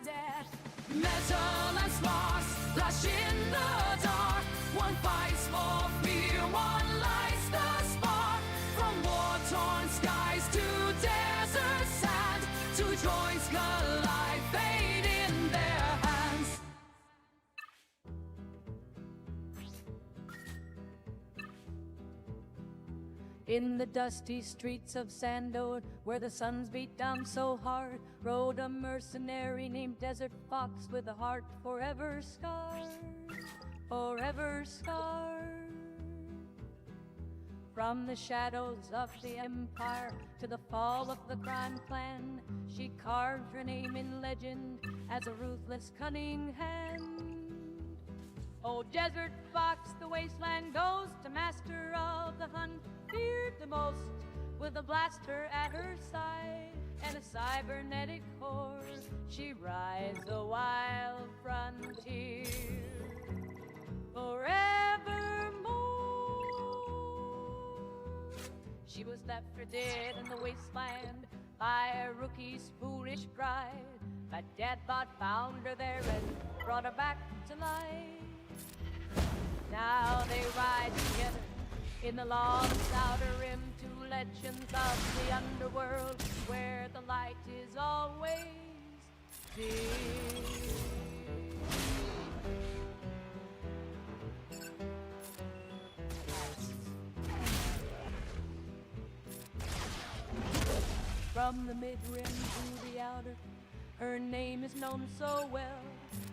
death. Metal and sparks flash in the dark. One fights for fear, one lights the spark. From war-torn skies to desert sand, two droids collide, fate in their hands. In the dusty streets of Sandor, where the suns beat down so hard, rode a mercenary named Desert Fox with a heart forever scarred, forever scarred. From the shadows of the Empire to the fall of the Grand Clan, she carved her name in legend as a ruthless, cunning hand. Oh, Desert Fox, the wasteland ghost, a master of the hunt, feared the most, with a blaster at her side and a cybernetic horse. She rides the wild frontier forevermore. She was left for dead in the wasteland by a rookie's foolish pride, but Deathbot found her there and brought her back to life. Now they ride together in the lawless outer rim, two legends of the underworld, where the light is always dim. From the mid-rim to the outer, her name is known so well,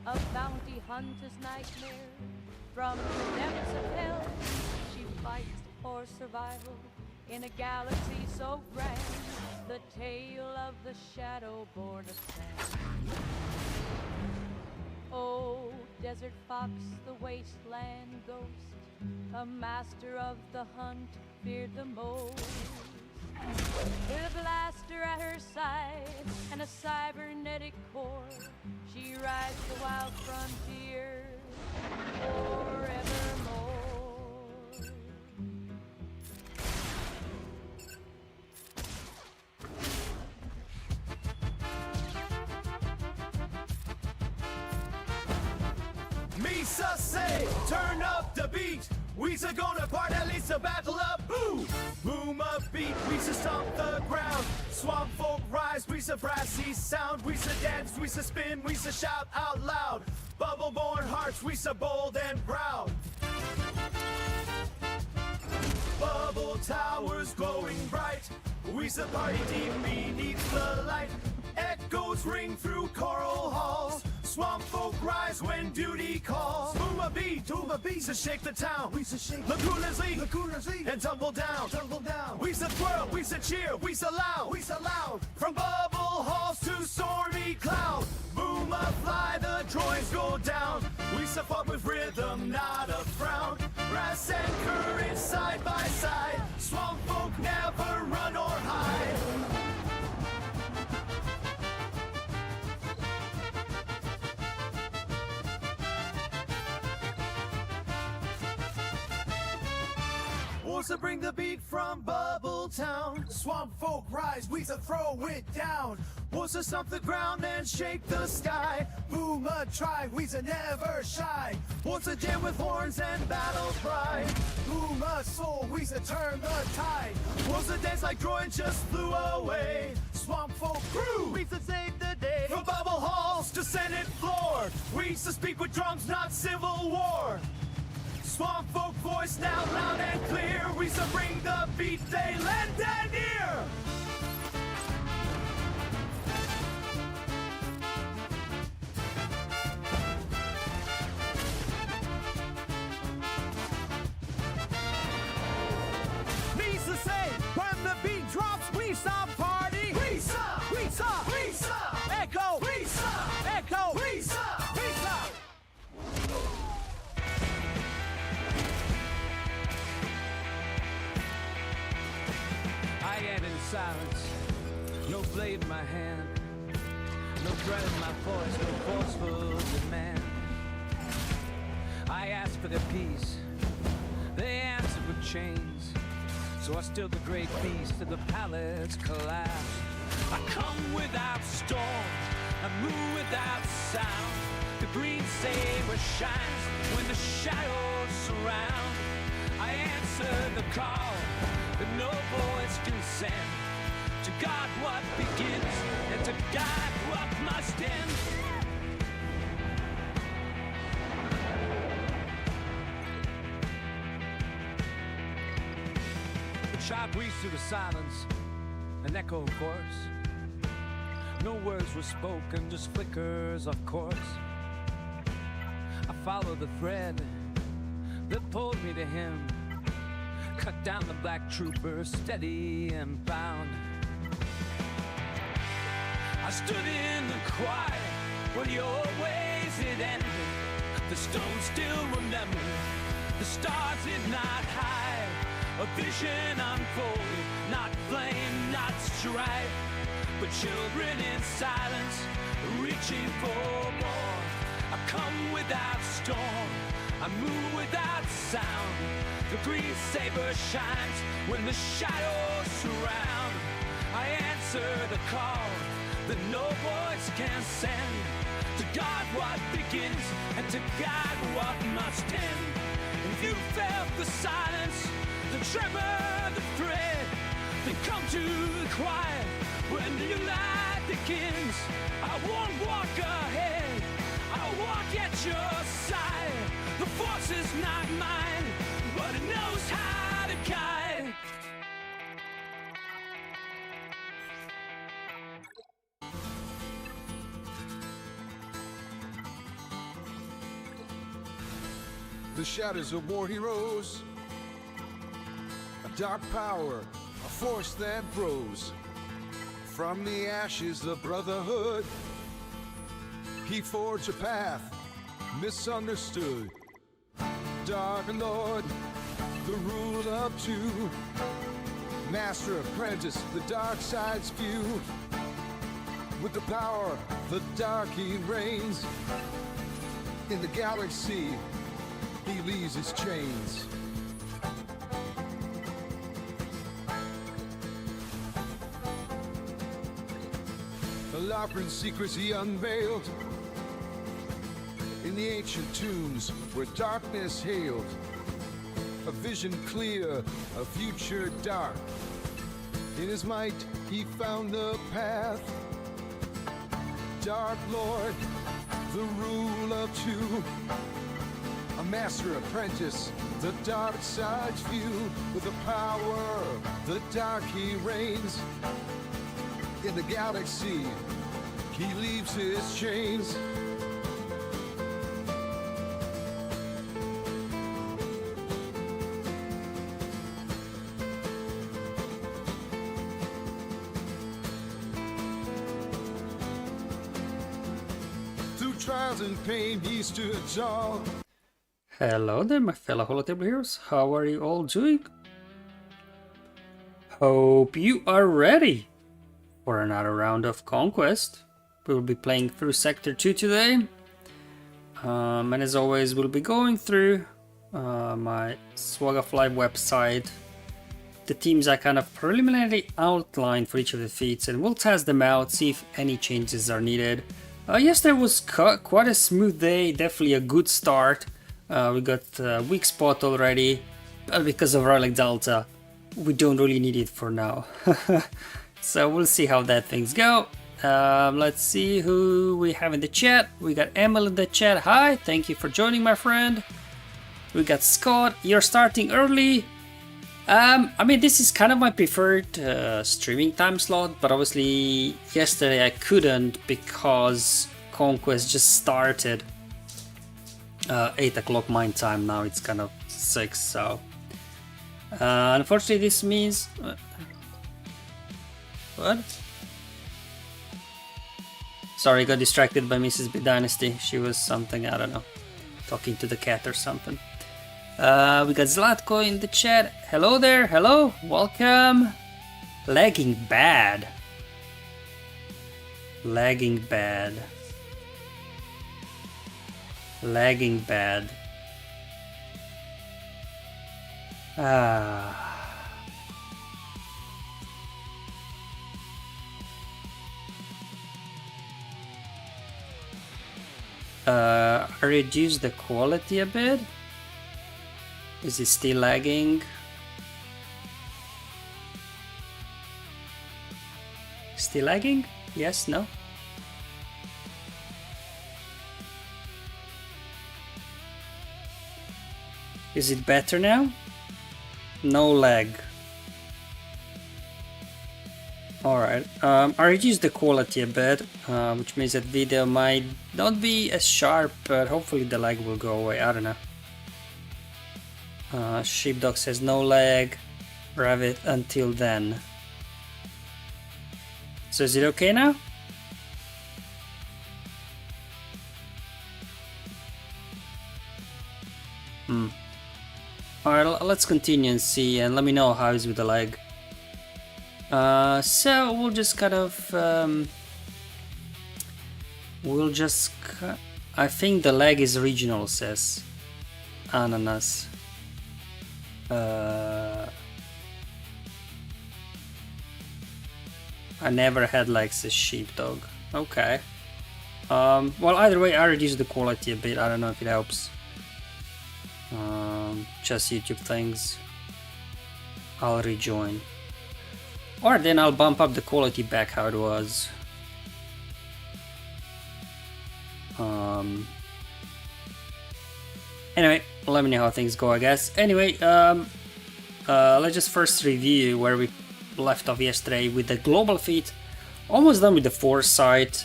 a bounty hunter's nightmare. From the depths of hell, she fights for survival in a galaxy so grand, the tale of the shadow born of sand. Oh, Desert Fox, the wasteland ghost, a master of the hunt, feared the most. With a blaster at her side and a cybernetic core, she rides the wild frontier forevermore. Misa say, turn up the beat. We's a gonna part, at least a battle up. Boom, boom up beat. We's a stomp the ground. Swamp folk rise. We's a brassy sound. We's a dance. We's a spin. We's a shout out loud. Bubble-born hearts. We's a bold and proud. Bubble towers glowing bright. We's a party deep beneath the light. Echoes ring through coral halls. Swamp folk rise when duty calls. Boom a beat, to shake the town. We shake. Lagunas lead, and tumble down. We's a twirl, we's a cheer, we's a loud. From bubble halls to stormy cloud. Boom a fly, the droids go down. We's a fought with rhythm, not a frown. Brass and courage side by side. Swamp folk never run or hide. To bring the beat from Bubble Town. Swamp folk rise, we to throw it down. Was to stomp the ground and shake the sky. Boom a try, we to never shy. Was to jam with horns and battle cry. Boom a soul, we to turn the tide. Was to dance like droids just flew away. Swamp folk crew, we to save the day. From bubble halls to Senate floor, we to speak with drums, not civil war. Swamp folk voice now loud and clear. We shall bring the beat they lend and ear. Misa say, when the beat drops, we shall party. We saw. Echo. We saw. Echo. We saw. I am in silence, no blade in my hand, no threat in my voice, no forceful demand. I asked for their peace, they answered with chains. So I stilled the great beast till the palace collapsed. I come without storm, I move without sound. The green saber shines when the shadows surround. I answer the call that no voice can send. To guard what begins and to guide what must end. The child breathes through the silence, an echo of course. No words were spoken, just flickers of course. I follow the thread that pulled me to him. Cut down the black trooper, steady and bound. I stood in the quiet when your ways it ended. The stones still remember, the stars did not hide. A vision unfolded, not flame, not strife, but children in silence, reaching for more. I come without storm, I move without sound. The green saber shines when the shadows surround. I answer the call that no voice can send. To guard what begins and to guide what must end. If you felt the silence, the tremor, the thread, then come to the quiet when your light begins. I won't walk ahead, I'll walk at your side. The force is not mine, but it knows how to guide. The shadows of war heroes, a dark power, a force that grows. From the ashes of brotherhood, he forged a path misunderstood. Dark Lord, the rule of two, master apprentice, the dark side's view. With the power, the dark he reigns. In the galaxy, he leaves his chains. The labyrinth secrets he unveiled in the ancient tombs where darkness hailed. A vision clear, a future dark. In his might he found the path. Dark Lord, the rule of two, a master apprentice, the dark side's view. With the power, the dark he reigns. In the galaxy, he leaves his chains. Through trials and pain, he stood tall. Hello there, my fellow holotable heroes. How are you all doing? Hope you are ready for another round of Conquest. We'll be playing through Sector 2 today. And as always, we'll be going through my SWGOH Live website, the teams I kind of preliminarily outlined for each of the feats, and we'll test them out, see if any changes are needed. Yesterday was quite a smooth day, definitely a good start. We got a weak spot already, but because of Relic Delta, we don't really need it for now. So we'll see how that things go. Let's see who we have in the chat. We got Emil in the chat. Hi, thank you for joining, my friend. We got Scott. You're starting early. I mean, this is kind of my preferred streaming time slot, but obviously yesterday I couldn't because Conquest just started. 8 o'clock mine time, now it's kind of 6, so unfortunately this means what? Sorry, got distracted by Mrs. B Dynasty. She was something, I don't know, talking to the cat or something. We got Zlatko in the chat. Hello there, hello, welcome. Lagging bad. Lagging bad. Lagging bad. reduce the quality a bit. Is it still lagging? Still lagging? Yes, no? Is it better now? No lag. Alright, I reduced the quality a bit, which means that video might not be as sharp, but hopefully the lag will go away, I don't know. Sheepdog says no lag, Rabbit until then. So is it okay now? Alright, let's continue and see, and let me know how it's with the lag. So we'll just kind of I think the lag is regional, says Ananas. I never had like says Sheepdog. Okay. Well, either way, I reduced the quality a bit. I don't know if it helps. Just YouTube things. I'll rejoin. Or then I'll bump up the quality back how it was. Anyway, let me know how things go, I guess. Anyway, let's just first review where we left off yesterday with the global feat. Almost done with the foresight.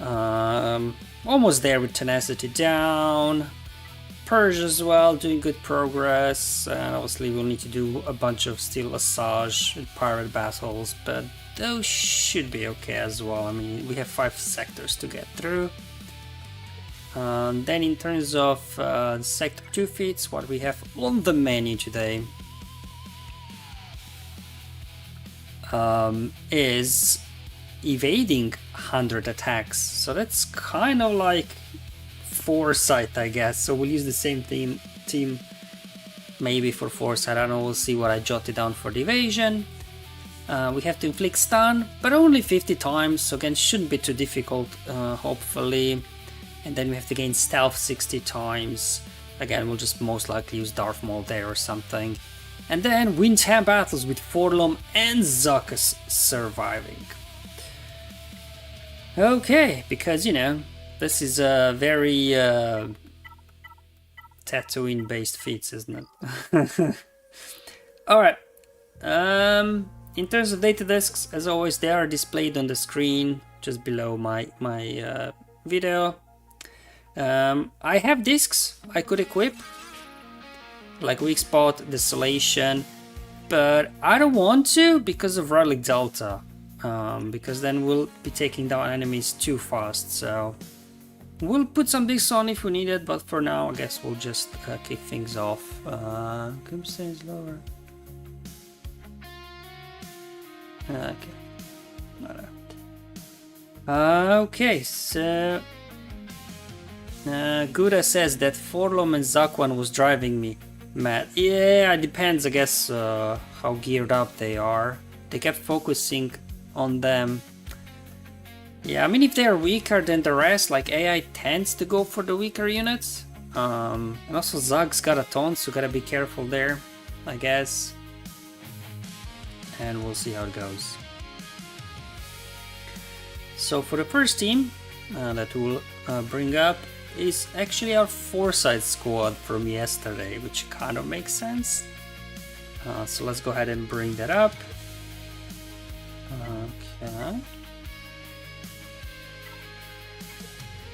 Almost there with tenacity down. Purge as well, doing good progress, and obviously we'll need to do a bunch of Steel Asajj and pirate battles, but those should be okay as well. I mean, we have 5 sectors to get through. Then in terms of Sector 2 feats, what we have on the menu today is evading 100 attacks, so that's kind of like foresight, I guess. So we'll use the same team maybe for foresight. I don't know, we'll see what I jotted down for the evasion. We have to inflict stun, but only 50 times, so again shouldn't be too difficult, hopefully. And then we have to gain stealth 60 times. Again, we'll just most likely use Darth Maul there or something. And then win 10 battles with Forlom and Zuck surviving. Okay, because you know, this is a very Tatooine based feats, isn't it? Alright. In terms of data discs, as always, they are displayed on the screen just below my video. I have discs I could equip, like Weak Spot, Desolation, but I don't want to because of Relic Delta, because then we'll be taking down enemies too fast, so we'll put some discs on if we need it, but for now I guess we'll just kick things off. Come stays lower. Okay. Okay, so Gouda says that Forlom and Zakwan was driving me mad. Yeah, it depends, I guess, how geared up they are. They kept focusing on them. Yeah, I mean, if they are weaker than the rest, like AI tends to go for the weaker units. And also Zug's got a ton, so gotta be careful there, I guess. And we'll see how it goes. So for the first team that we'll bring up is actually our Foresight squad from yesterday, which kind of makes sense. So let's go ahead and bring that up. Okay.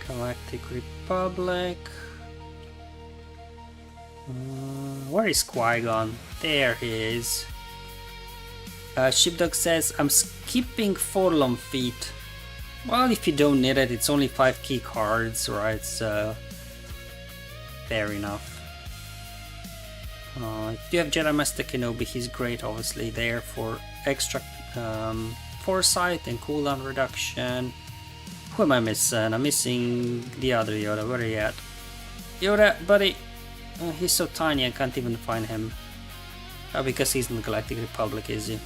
Galactic Republic. Where is Qui-Gon? There he is. Sheepdog says, I'm skipping Forlom feat. Well, if you don't need it, it's only 5 key cards, right? So, fair enough. If you have Jedi Master Kenobi, he's great, obviously, there for extra foresight and cooldown reduction. Who am I missing? I'm missing the other Yoda. Where are you at? Yoda, buddy! He's so tiny I can't even find him. Oh, because he's in the Galactic Republic, is he?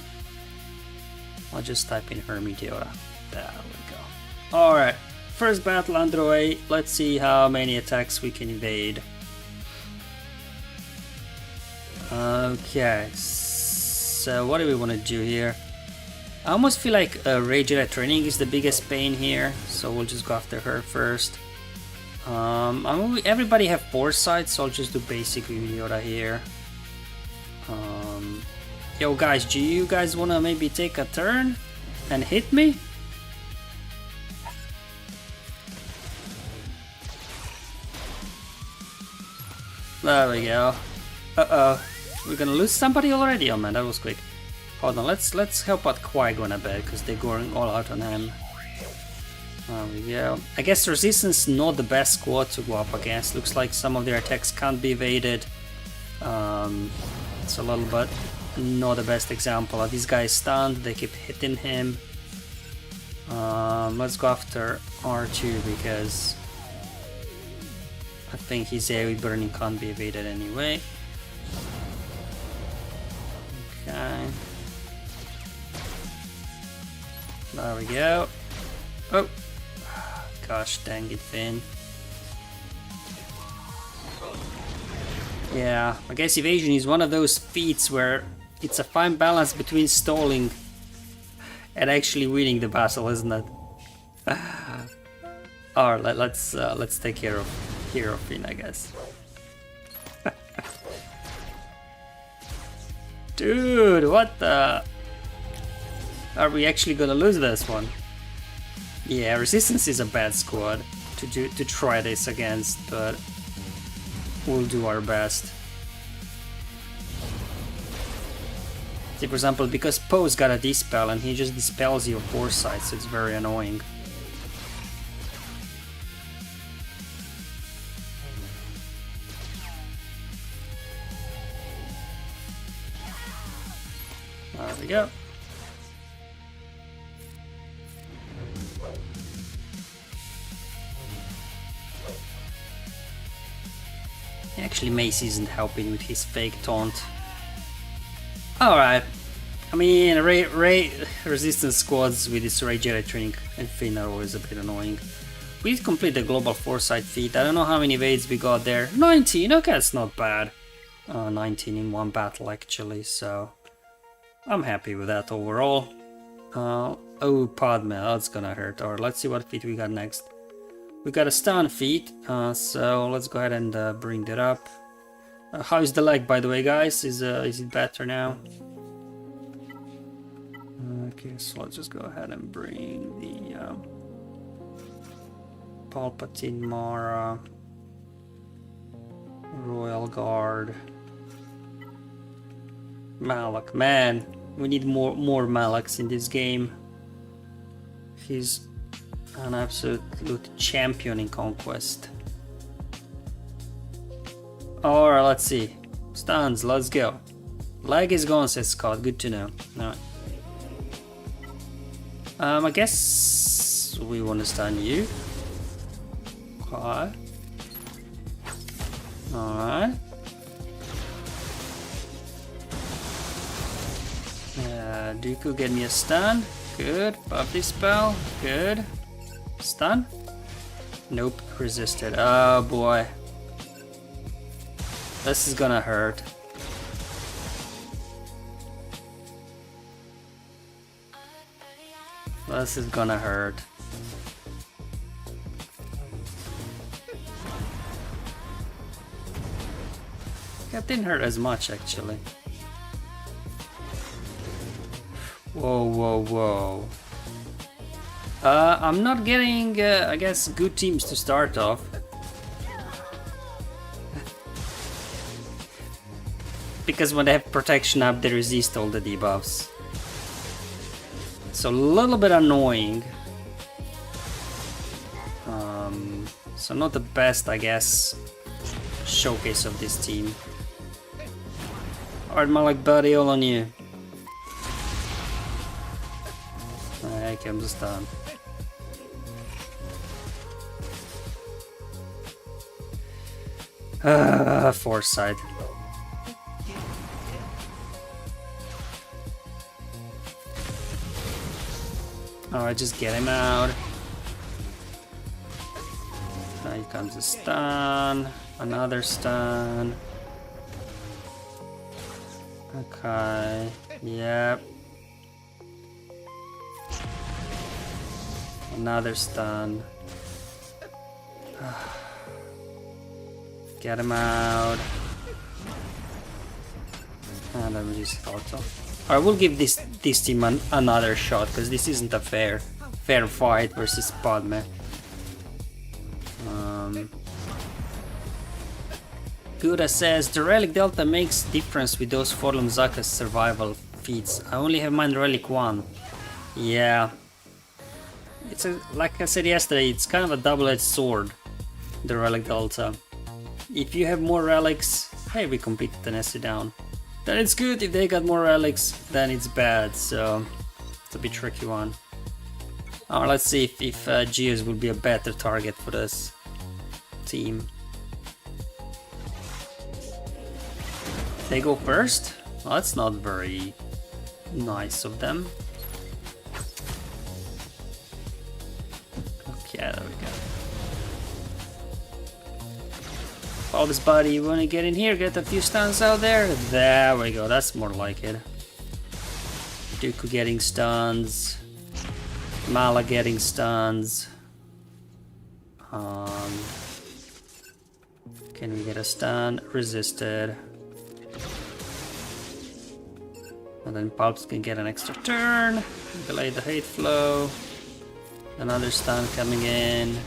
I'll just type in Hermit Yoda. There we go. Alright. first battle underway. Let's see how many attacks we can evade. Okay, so what do we want to do here? I almost feel like Rage Jedi Training is the biggest pain here, so we'll just go after her first. Everybody have foresight, so I'll just do basic Yoda here. Yo guys, do you guys want to maybe take a turn and hit me? There we go. Uh-oh. We're gonna lose somebody already? Oh man, that was quick. Hold on, let's help out Qui-Gon a bit, because they're going all out on him. There we go. I guess Resistance not the best squad to go up against. Looks like some of their attacks can't be evaded. It's a little bit not the best example. These guys stunned, they keep hitting him. Let's go after R2 because I think his AoE burning can't be evaded anyway. Okay. There we go. Oh! Gosh dang it, Finn. Yeah, I guess evasion is one of those feats where it's a fine balance between stalling and actually winning the battle, isn't it? Alright, let's take care of Hero Finn, I guess. Dude, what the? Are we actually gonna lose this one? Yeah, Resistance is a bad squad to try this against, but we'll do our best. See, for example, because Poe's got a dispel and he just dispels your foresight, so it's very annoying. There we go. Actually, Mace isn't helping with his fake taunt. Alright. I mean, Resistance squads with this Rage Jedi Training and Finn are always a bit annoying. We did complete the Global Foresight feat. I don't know how many evades we got there. 19, okay, that's not bad. 19 in one battle actually, so I'm happy with that overall. Oh, Padme, that's gonna hurt. Alright, let's see what feat we got next. We got a stun feat, so let's go ahead and bring that up. How is the leg, by the way, guys? Is it better now? Okay, so let's just go ahead and bring the Palpatine, Mara, Royal Guard, Malak. Man, we need more Malaks in this game. He's an absolute champion in Conquest. Alright, let's see. Stuns, let's go. Leg is gone, says Scott. Good to know. Alright. I guess we want to stun you. Okay. Alright. Dooku, get me a stun. Good. Buff dispel. Good. Stun? Nope, resisted. Oh boy. This is gonna hurt. This is gonna hurt. That didn't hurt as much actually. Whoa, whoa, whoa. I'm not getting, I guess, good teams to start off. Because when they have protection up, they resist all the debuffs. So a little bit annoying. So not the best, I guess, showcase of this team. Alright, Malak buddy, all on you. Okay, I'm just done. Foresight. Alright, just get him out. Here comes a stun. Another stun. Okay. Yep. Another stun. Get him out. And then we just auto. I will give this team another shot, because this isn't a fair fight versus Padme. Gura says the Relic Delta makes difference with those Forlum Zucker's survival feats. I only have mine Relic 1. Yeah. It's like I said yesterday, it's kind of a double-edged sword, the Relic Delta. If you have more relics, hey, we completed the Nessie down. Then it's good. If they got more relics, then it's bad. So it's a bit tricky one. Let's see if Geos will be a better target for this team. They go first? Well, that's not very nice of them. Okay, there we go. Bob's buddy, you wanna get in here, get a few stuns out there? There we go, that's more like it. Dooku getting stuns. Mala getting stuns. Can we get a stun? Resisted. And then Palps can get an extra turn. Delay the hate flow. Another stun coming in.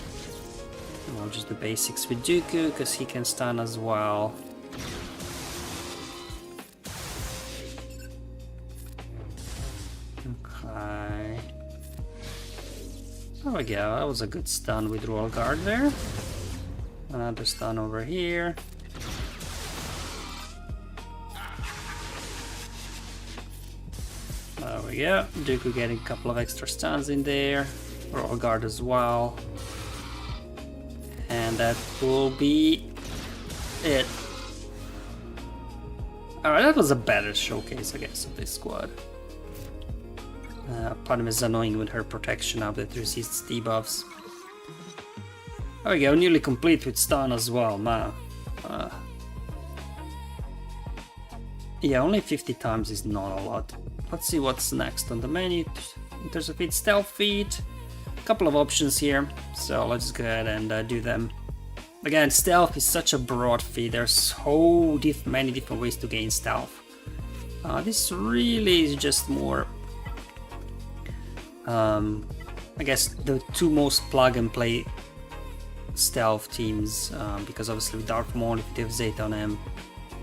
I'll just do basics with Dooku because he can stun as well. Okay. There we go. That was a good stun with Royal Guard there. Another stun over here. There we go. Dooku getting a couple of extra stuns in there. Royal Guard as well. And that will be it. Alright, that was a better showcase, I guess, of this squad. Padme is annoying with her protection up that resists debuffs. There we go, nearly complete with stun as well, man. Yeah, only 50 times is not a lot. Let's see what's next on the menu. In terms of feat, stealth feat. A couple of options here, so let's go ahead and do them. Again, stealth is such a broad feat. There's so many different ways to gain stealth. This really is just more, I guess, the two most plug and play stealth teams, because obviously with Darth Maul, if you have Zeta on him,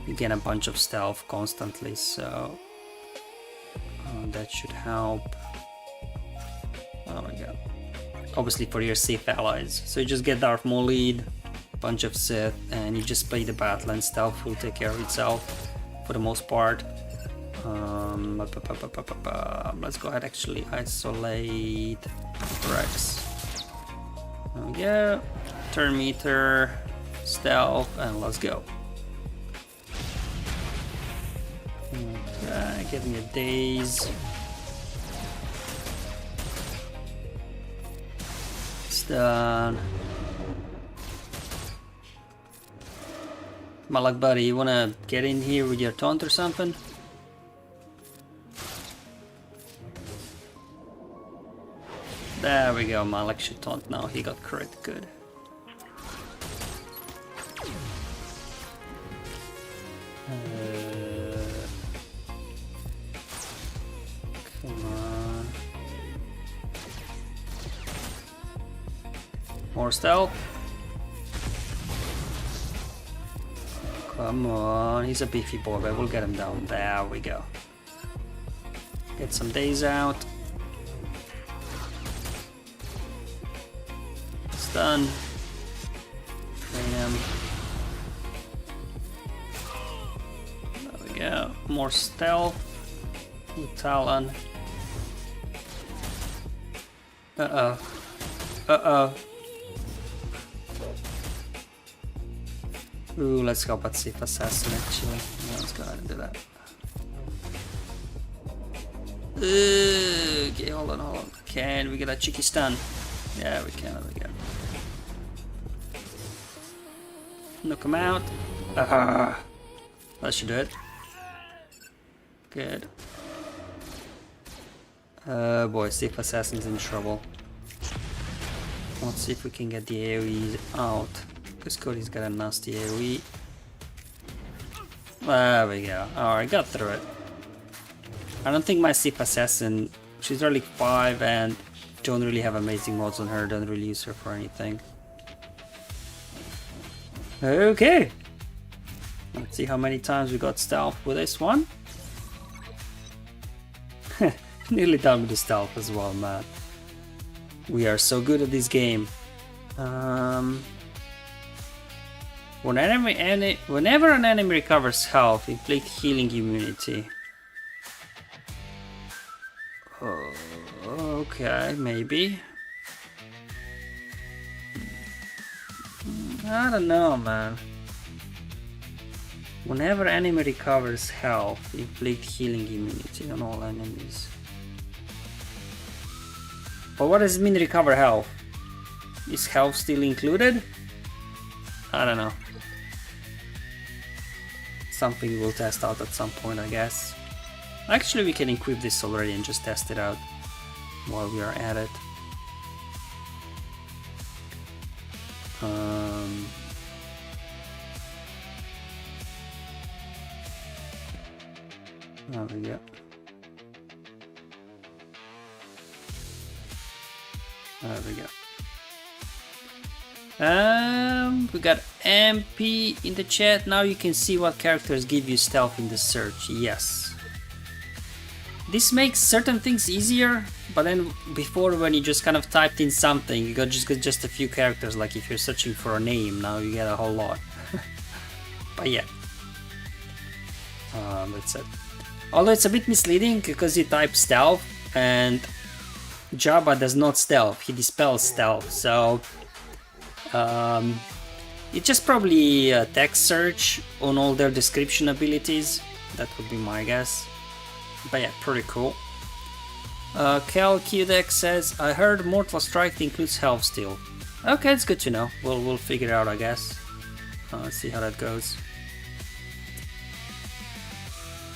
you get a bunch of stealth constantly, so that should help. There we go. Obviously for your Sith allies, so you just get Darth Maul lead, bunch of Sith, and you just play the battle and stealth will take care of itself for the most part. Let's go ahead actually isolate Rex. There we go. Turn meter, stealth, and let's go. Okay, give me a daze. It's done. Malak buddy, you wanna get in here with your taunt or something? There we go, Malak should taunt now, he got crit, good. Come on. More stealth. Come on, he's a beefy boy, but we'll get him down. There we go. Get some days out. Stun. Train him. There we go. More stealth. With Talon. Uh-oh. Uh-oh. Ooh, let's go Patsif Assassin actually. Yeah, let's go ahead and do that. Okay, hold on. Can we get a cheeky stun? Yeah, we can, there we go. Knock him out. Ah, that should do it. Good. Oh boy, Sith Assassin's in trouble. Let's see if we can get the AoE out. Because Cody's got a nasty AoE. There we go. Alright, got through it. I don't think my Sith Assassin... She's Relic 5 and don't really have amazing mods on her. Don't really use her for anything. Okay. Let's see how many times we got stealth with this one. Nearly done with the stealth as well, man. We are so good at this game. Whenever an enemy recovers health, inflict healing immunity. Oh, okay, maybe. I don't know, man. Whenever enemy recovers health, inflict healing immunity on all enemies. But what does it mean recover health? Is health still included? I don't know. Something we'll test out at some point, I guess. Actually, we can equip this already and just test it out while we are at it. There we go. There we go. We got MP in the chat. Now you can see what characters give you stealth in the search. Yes. This makes certain things easier, but then before, when you just kind of typed in something, you got just a few characters. Like if you're searching for a name, now you get a whole lot. But yeah. That's it. Although it's a bit misleading because you type stealth and Jabba does not stealth, he dispels stealth, so it's just probably a text search on all their description abilities. That would be my guess. But yeah, pretty cool. Cal Qdex says, I heard Mortal Strike includes health steal. Okay, it's good to know. We'll figure it out, I guess. Let's see how that goes.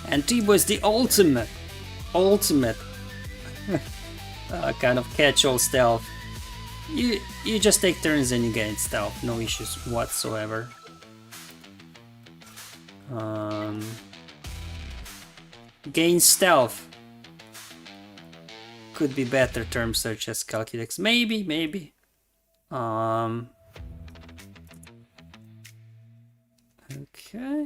And Teebo is the ultimate kind of catch-all stealth. You just take turns and you gain stealth, no issues whatsoever. Gain stealth could be better term search as Calculex. Maybe. Okay.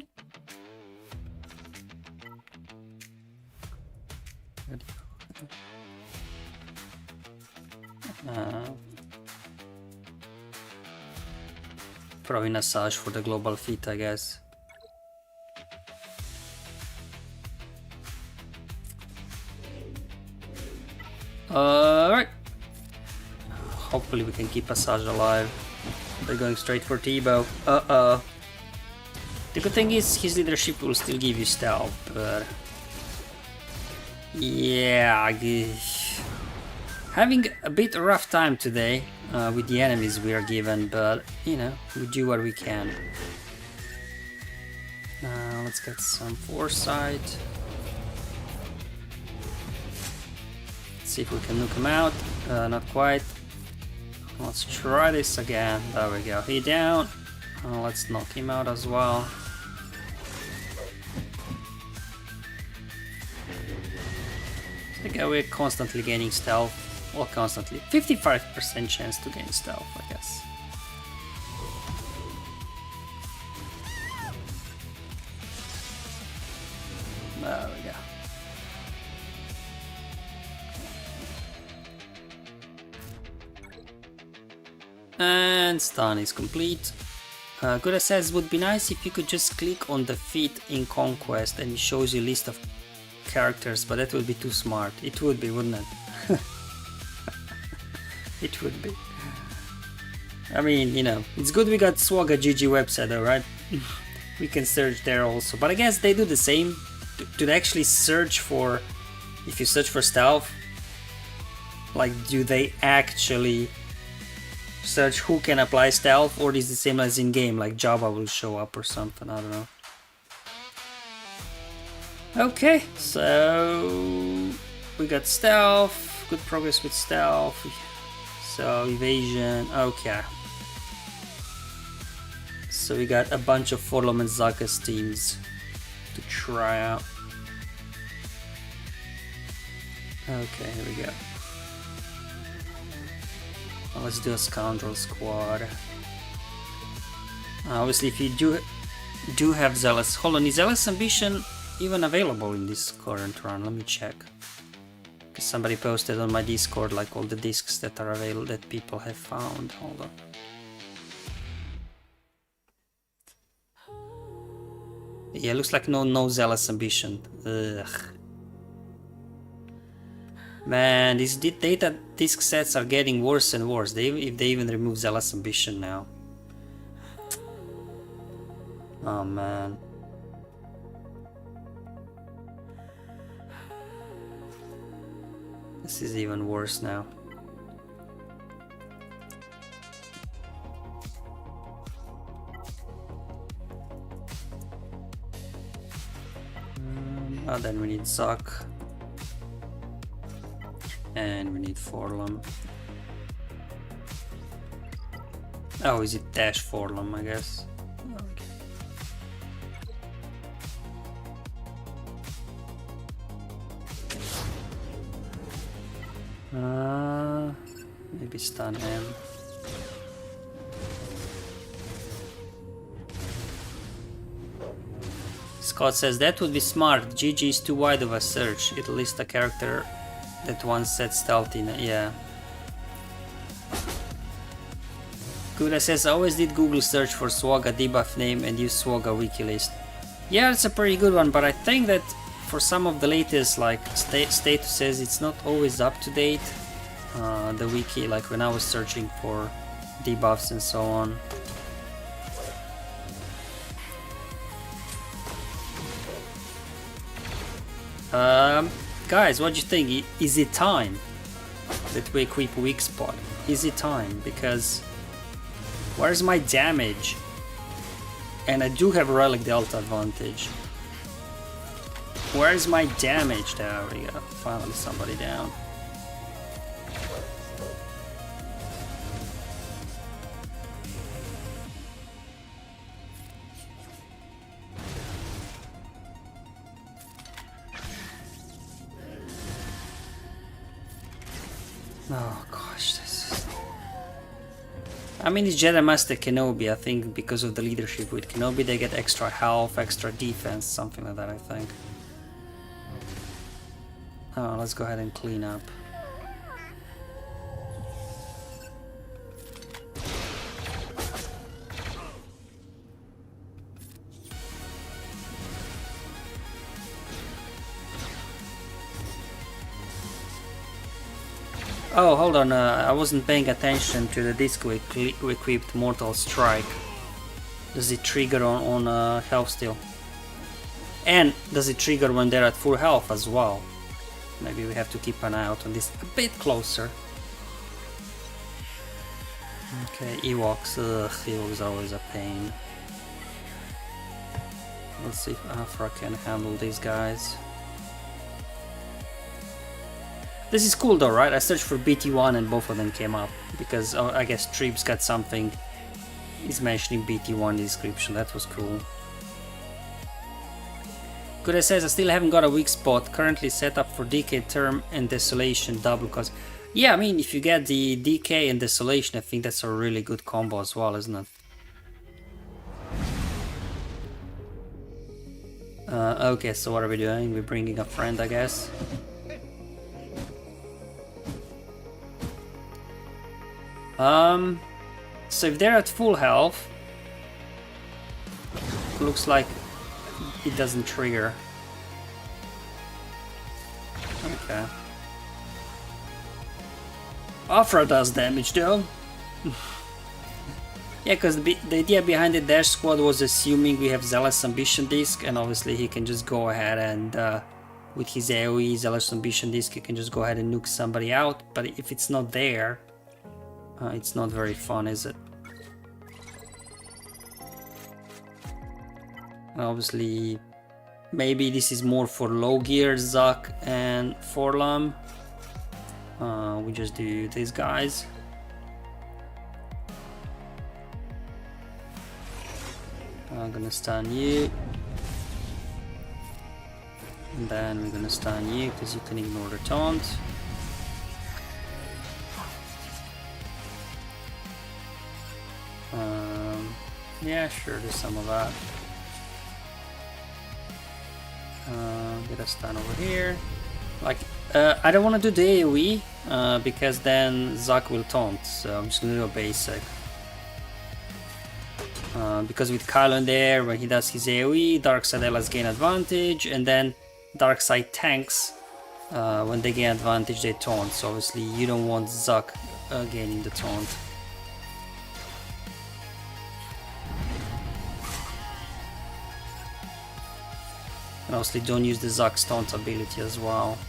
Probably Nasaj for the global feat, I guess. Alright. Hopefully we can keep Asajj alive. They're going straight for Teebo. Uh-oh. The good thing is his leadership will still give you stealth, but... yeah, having a bit rough time today with the enemies we are given, but you know, we do what we can. Let's get some foresight. Let's see if we can nuke him out. Not quite. Let's try this again. There we go. He down. Let's knock him out as well. Okay, we're constantly gaining stealth. Well, constantly. 55% chance to gain stealth, I guess. There we go. And stun is complete. Gura says, would be nice if you could just click on the feat in Conquest and it shows you a list of characters, but that would be too smart. It would be, wouldn't it? It would be. I mean, you know, it's good we got SWGOH website though, right? We can search there also, but I guess they do the same. Do they actually search for, if you search for stealth, like do they actually Search who can apply stealth, or is the same as in game, like Jabba will show up or something, I don't know. Okay, so we got stealth, good progress with stealth, so evasion, okay. So we got a bunch of Forlom and Zucker's teams to try out. Okay, here we go. Well, let's do a Scoundrel squad. Obviously, if you do have Zealous, hold on, is Zealous Ambition even available in this current run? Let me check. Because somebody posted on my Discord like all the discs that are available that people have found. Hold on. Yeah, looks like no Zealous Ambition. Ugh. Man, these data disc sets are getting worse and worse. If they even remove Zealous Ambition now. Oh man. This is even worse now. Oh, then we need Zuck. And we need Forlom. Oh, is it dash Forlom, I guess? Okay. Maybe stun him. Scott says that would be smart. GG is too wide of a search. It'll list a character that once said stealth in. Yeah. Kuda says I always did Google search for SWGOH debuff name and use SWGOH wiki list. Yeah, it's a pretty good one, but I think that for some of the latest like status says it's not always up to date. The wiki, like when I was searching for debuffs and so on. Guys, what do you think? Is it time that we equip weak spot? Is it time? Because where's my damage? And I do have a relic delta advantage. Where's my damage? There we go. Finally somebody down. Oh gosh, this is... I mean, it's Jedi Master Kenobi. I think because of the leadership with Kenobi they get extra health, extra defense, something like that, I think. Oh, let's go ahead and clean up. Oh, hold on, I wasn't paying attention to the disc we equipped Mortal Strike. Does it trigger on health steal? And does it trigger when they're at full health as well? Maybe we have to keep an eye out on this a bit closer. Okay, Ewoks. Ugh, Ewoks are always a pain. Let's see if Aphra can handle these guys. This is cool though, right? I searched for BT1 and both of them came up. Because I guess Treeb's got something. He's mentioning BT1 in the description. That was cool. Kuda says I still haven't got a weak spot. Currently set up for DK term and desolation double cause. Yeah, I mean if you get the DK and desolation, I think that's a really good combo as well, isn't it? Okay, so what are we doing? We're bringing a friend, I guess. So if they're at full health, looks like it doesn't trigger. Okay. Aphra does damage though. Yeah, because the idea behind the Dash Squad was assuming we have Zealous Ambition disc, and obviously he can just go ahead and with his AoE Zealous Ambition disc he can just go ahead and nuke somebody out, but if it's not there, it's not very fun, is it? Obviously, maybe this is more for low gear, Zuck and Forlam. We just do these guys. I'm gonna stun you. And then we're gonna stun you because you can ignore the taunt. Yeah, sure, do some of that. Get a stun over here. Like, I don't want to do the AoE because then Zuck will taunt, so I'm just gonna do a basic. Because with Kylo in there, when he does his AoE, Darkside allies gain advantage, and then Darkside tanks, when they gain advantage, they taunt. So obviously you don't want Zuck gaining the taunt. And obviously don't use the Zuck's taunt ability as well.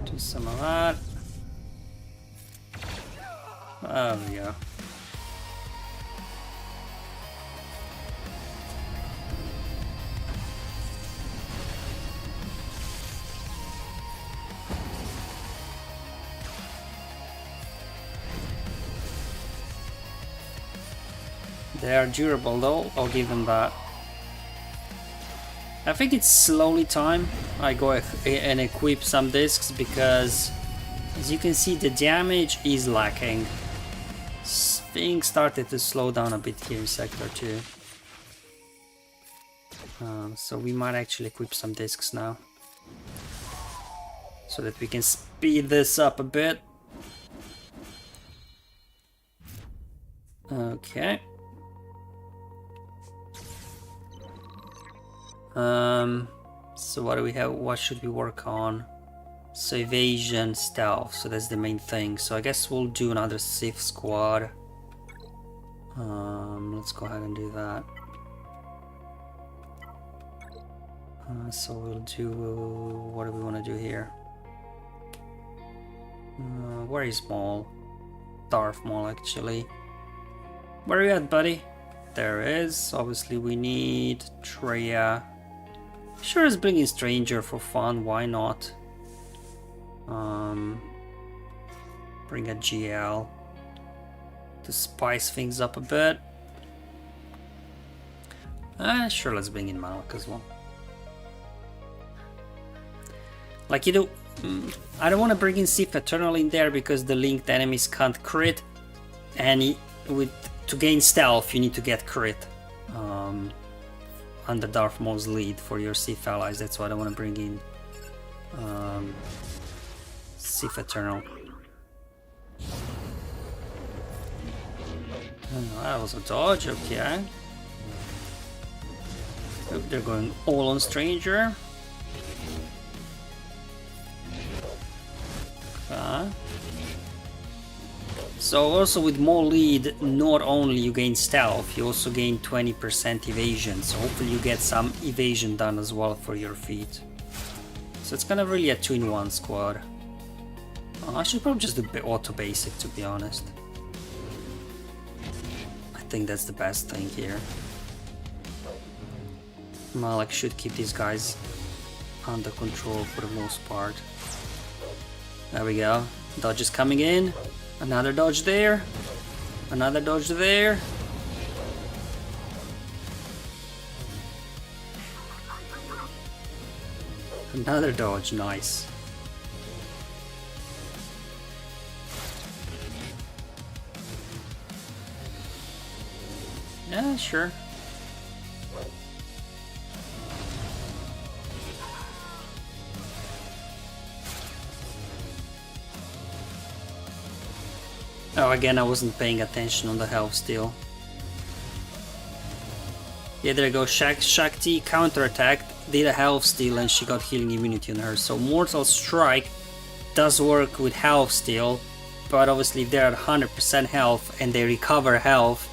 Do some of that. There we go. They are durable though, I'll give them that. I think it's slowly time I go and equip some discs because as you can see the damage is lacking. Things started to slow down a bit here in Sector 2. So we might actually equip some discs now. So that we can speed this up a bit. Okay. So what do we have? What should we work on? So evasion, stealth, so that's the main thing. So I guess we'll do another Sith squad. Let's go ahead and do that. So we'll do, what do we want to do here? Where is Maul? Darth Maul actually. Where are you at, buddy? There is. Obviously we need Treya. Sure as bringing Stranger for fun, why not? Bring a GL to spice things up a bit. Sure, let's bring in Malak as well. Like, you know, I don't want to bring in Sith Eternal in there because the linked enemies can't crit, and to gain stealth you need to get crit under Darth Maul's lead for your Sith allies. That's why I don't want to bring in Sith Eternal. Oh, that was a dodge, okay. Oh, they're going all on Stranger. Okay. So also with more lead, not only you gain stealth, you also gain 20% evasion. So hopefully you get some evasion done as well for your feat. So it's kind of really a 2-in-1 squad. I should probably just do auto basic, to be honest. I think that's the best thing here. Malak should keep these guys under control for the most part. There we go. Dodge is coming in. Another dodge there. Another dodge there. Another dodge, nice. Yeah, sure. Oh, again, I wasn't paying attention on the health steal. Yeah, there you go. Shakti counterattacked, did a health steal, and she got healing immunity on her. So Mortal Strike does work with health steal, but obviously if they're at 100% health and they recover health,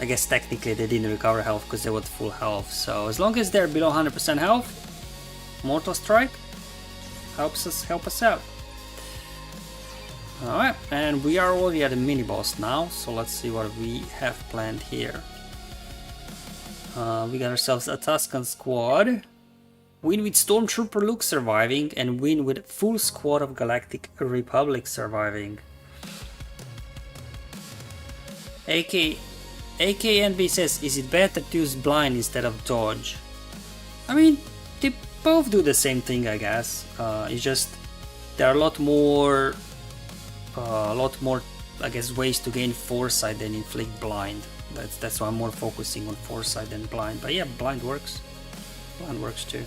I guess technically they didn't recover health because they were at full health. So as long as they're below 100% health, Mortal Strike. Help us out. Alright, and we are already at a mini boss now, so let's see what we have planned here. We got ourselves a Tusken squad. Win with Stormtrooper Luke surviving, and win with full squad of Galactic Republic surviving. AKNB says, is it better to use blind instead of dodge? I mean, they both do the same thing, I guess. It's just there are a lot more, I guess, ways to gain foresight than inflict blind. That's why I'm more focusing on foresight than blind. But yeah, blind works. Blind works too.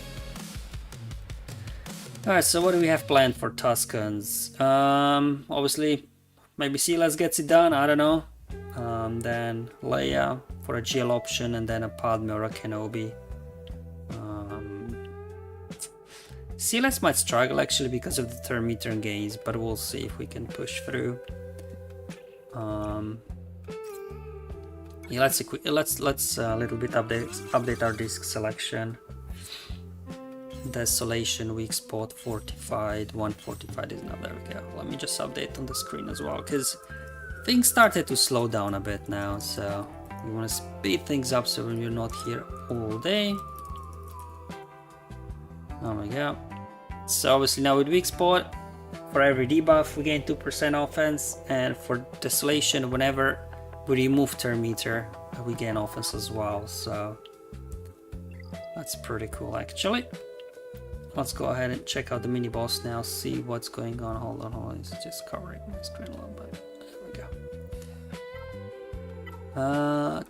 Alright, so what do we have planned for Tuskens? Obviously, maybe Silas gets it done, I don't know. Then Leia for a GL option, and then a Padme or a Kenobi. Silas might struggle actually because of the turn meter gains, but we'll see if we can push through. Yeah, let's a little bit update our disc selection. Desolation, weak spot, fortified, 145 is not there. We go. Let me just update on the screen as well, because things started to slow down a bit now, so we want to speed things up so when you're not here all day. Oh my god. So obviously now with weak spot, for every debuff we gain 2% offense, and for Desolation, whenever we remove turn meter, we gain offense as well, so that's pretty cool actually. Let's go ahead and check out the mini boss now, see what's going on. Hold on, it's just covering my screen a little bit. There we go.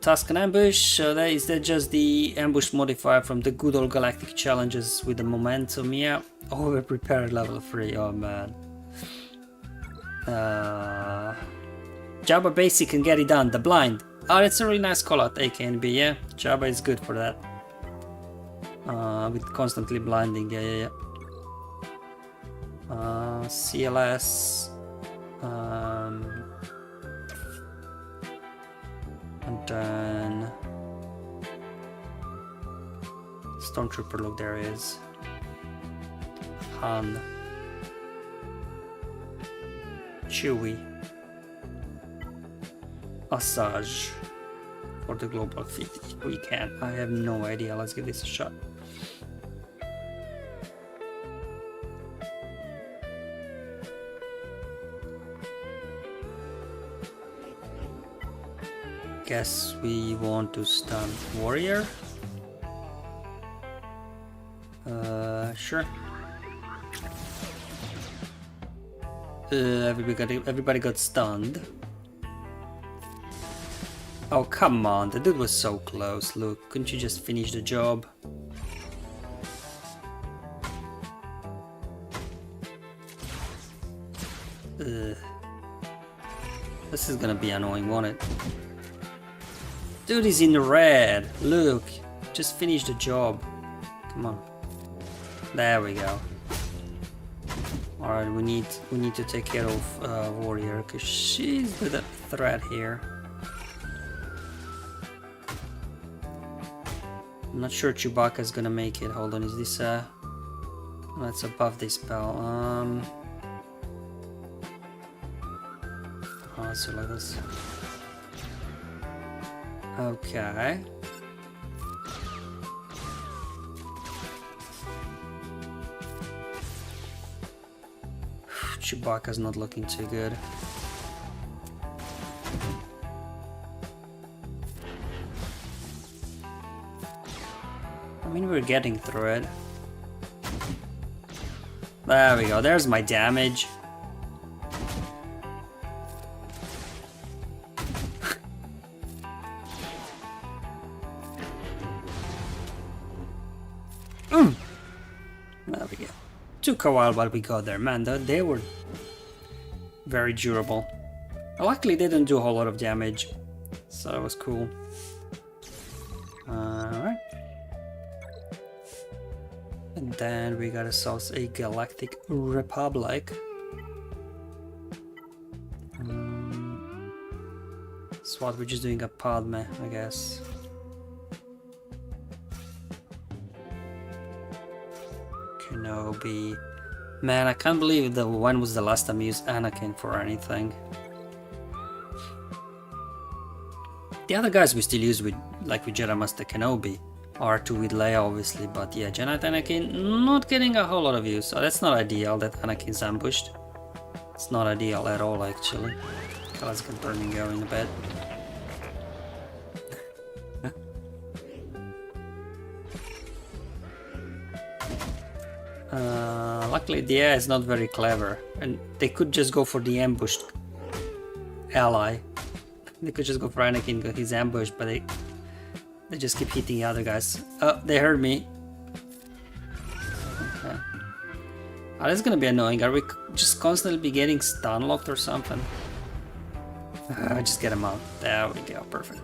Tusken ambush, is that just the ambush modifier from the good old galactic challenges with the momentum? Yeah. Oh, we're prepared level 3, oh man. Jabba basic can get it done, the blind. Oh, that's a really nice call out, AKNB, yeah. Jabba is good for that. With constantly blinding, yeah. CLS. And then Stormtrooper Luke, there is. Han. Chewie. Asajj. For the global feat, if we can. I have no idea, let's give this a shot. Guess we want to stun warrior. Sure. Everybody got stunned. Oh come on, the dude was so close. Look, couldn't you just finish the job? This is gonna be annoying, won't it? Dude is in red. Look, just finish the job. Come on. There we go. All right, we need to take care of warrior because she's the threat here. I'm not sure Chewbacca's gonna make it. Hold on, is this that's above this spell. Oh, so like this. Okay. Chewbacca's not looking too good. I mean, we're getting through it. There we go, there's my damage. There we go. Took a while, but we got there. Man, they were very durable. Luckily, they didn't do a whole lot of damage, so that was cool. Alright. And then we got ourselves a Galactic Republic. So what, we're just doing a Padme, I guess. Kenobi. Man, I can't believe when was the last time I used Anakin for anything. The other guys we still use with Jedi Master Kenobi. R2 with Leia obviously, but yeah, Jedi Anakin not getting a whole lot of use. So that's not ideal that Anakin's ambushed. It's not ideal at all actually. Okay, let's get burning going a bit. Luckily the AI is not very clever and they could just go for the ambushed ally. They could just go for Anakin because he's ambushed, but they just keep hitting the other guys. Oh, they heard me. Okay. Oh, that's gonna be annoying. Are we just constantly be getting stun locked or something? Just get him out. There we go, perfect.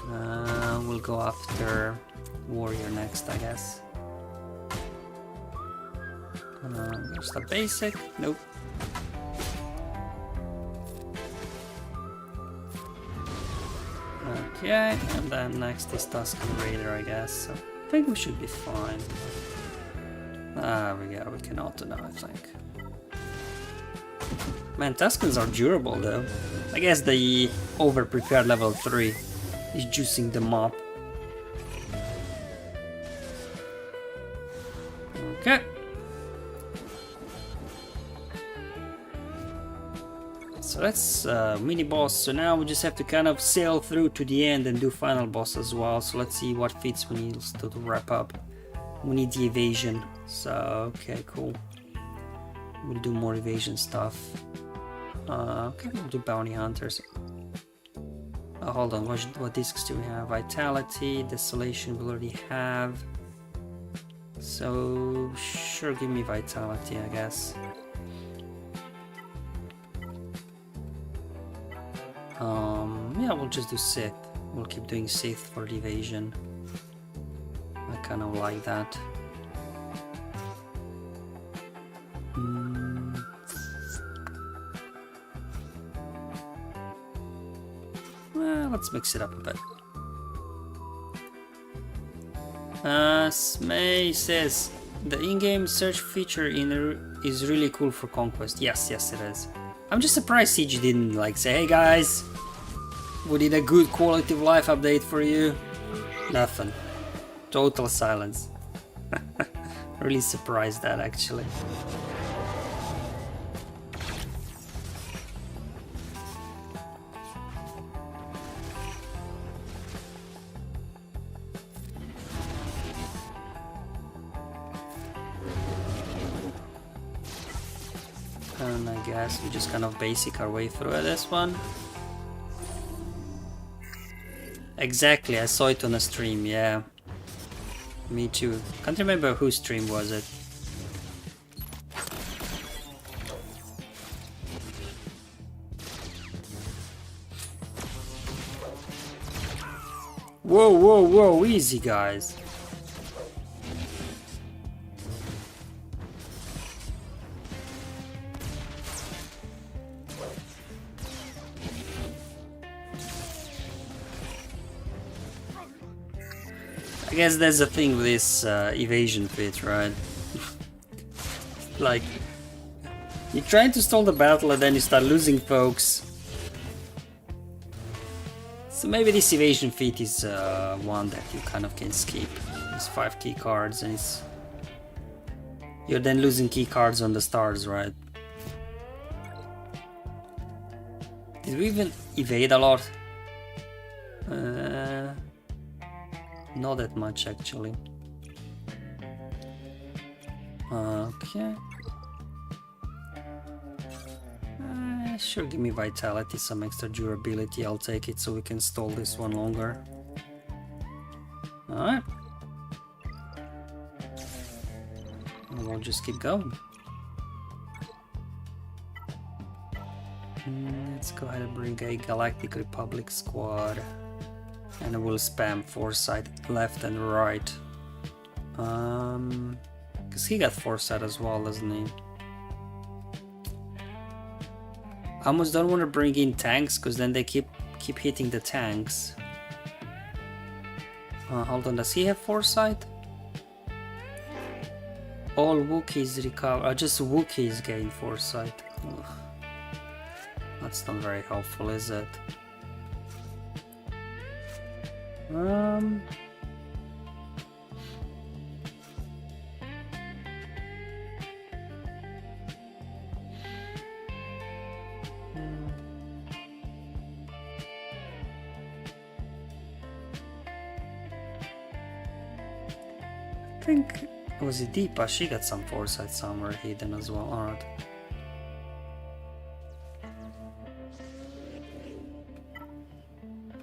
We'll go after Warrior next, I guess. Just a basic. Nope. Okay, and then next is Tusken Raider, I guess. So I think we should be fine. There we go, we can auto now, I think. Man, Tuskens are durable though. I guess the over-prepared level 3 is juicing them up. Okay. So that's mini boss, so now we just have to kind of sail through to the end and do final boss as well. So let's see what feats we need to wrap up. We need the evasion, so okay, cool. We'll do more evasion stuff. Okay, we'll do bounty hunters. Oh, hold on, what discs do we have? Vitality, Desolation we already have. So sure, give me Vitality, I guess. Yeah, we'll just do Sith. We'll keep doing Sith for the evasion. I kind of like that. Well, let's mix it up a bit. Smay says the in-game search feature is really cool for Conquest. Yes, it is. I'm just surprised Siege didn't say, hey guys, we did a good quality of life update for you. Nothing. Total silence. Really surprised that actually. And I guess we just kind of basic our way through this one. Exactly, I saw it on a stream, yeah. Me too. Can't remember whose stream was it. Whoa, easy guys. I guess that's the thing with this evasion feat, right? Like, you're trying to stall the battle and then you start losing folks. So maybe this evasion feat is one that you kind of can skip. It's 5 key cards and it's... You're then losing key cards on the stars, right? Did we even evade a lot? Not that much actually. Okay. Sure, give me vitality, some extra durability, I'll take it so we can stall this one longer. Alright. We'll just keep going. Let's go ahead and bring a Galactic Republic squad. And we'll spam foresight left and right. Because he got foresight as well, doesn't he? I almost don't want to bring in tanks because then they keep hitting the tanks. Hold on, does he have foresight? all Wookiees recover. Just Wookiees gain foresight. Ugh. That's not very helpful, is it? I think was it Deepa? She got some foresight somewhere hidden as well. Alright.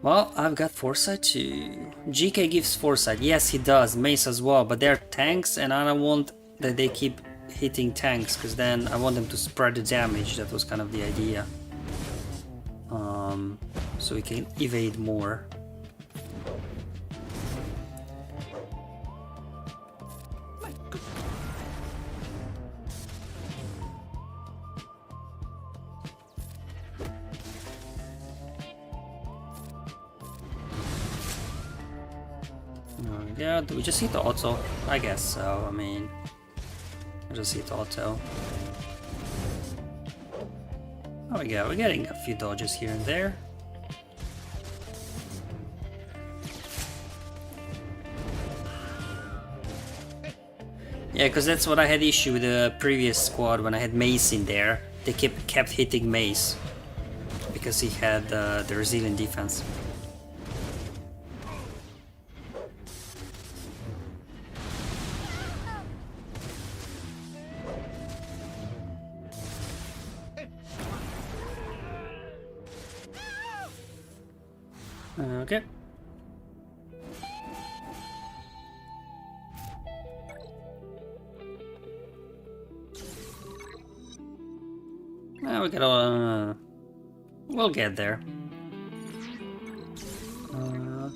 Well, I've got foresight too. GK gives foresight. Yes, he does. Mace as well, but they're tanks, and I don't want that they keep hitting tanks, because then I want them to spread the damage. That was kind of the idea. So we can evade more. Yeah, do we just hit auto? I guess so, I mean... I just hit auto. Oh yeah, we're getting a few dodges here and there. Yeah, because that's what I had issue with the previous squad when I had Mace in there. They kept hitting Mace. Because he had the resilient defense. Okay. Now we gotta... we'll get there.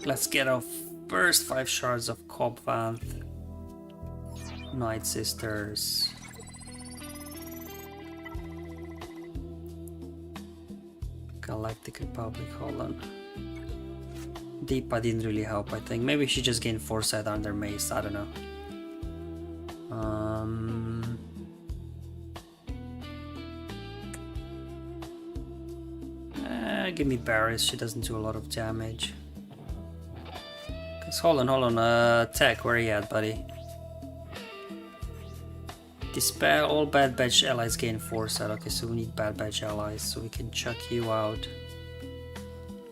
Let's get our first 5 shards of Cobb, Vanth, Night Sisters. Galactic Republic, hold on. Deepa didn't really help, I think. Maybe she just gained foresight under Mace, I don't know. Give me Barris, she doesn't do a lot of damage. Hold on, Tech, where are you at, buddy? Dispel all Bad Batch allies gain foresight. Okay, so we need Bad Batch allies, so we can chuck you out.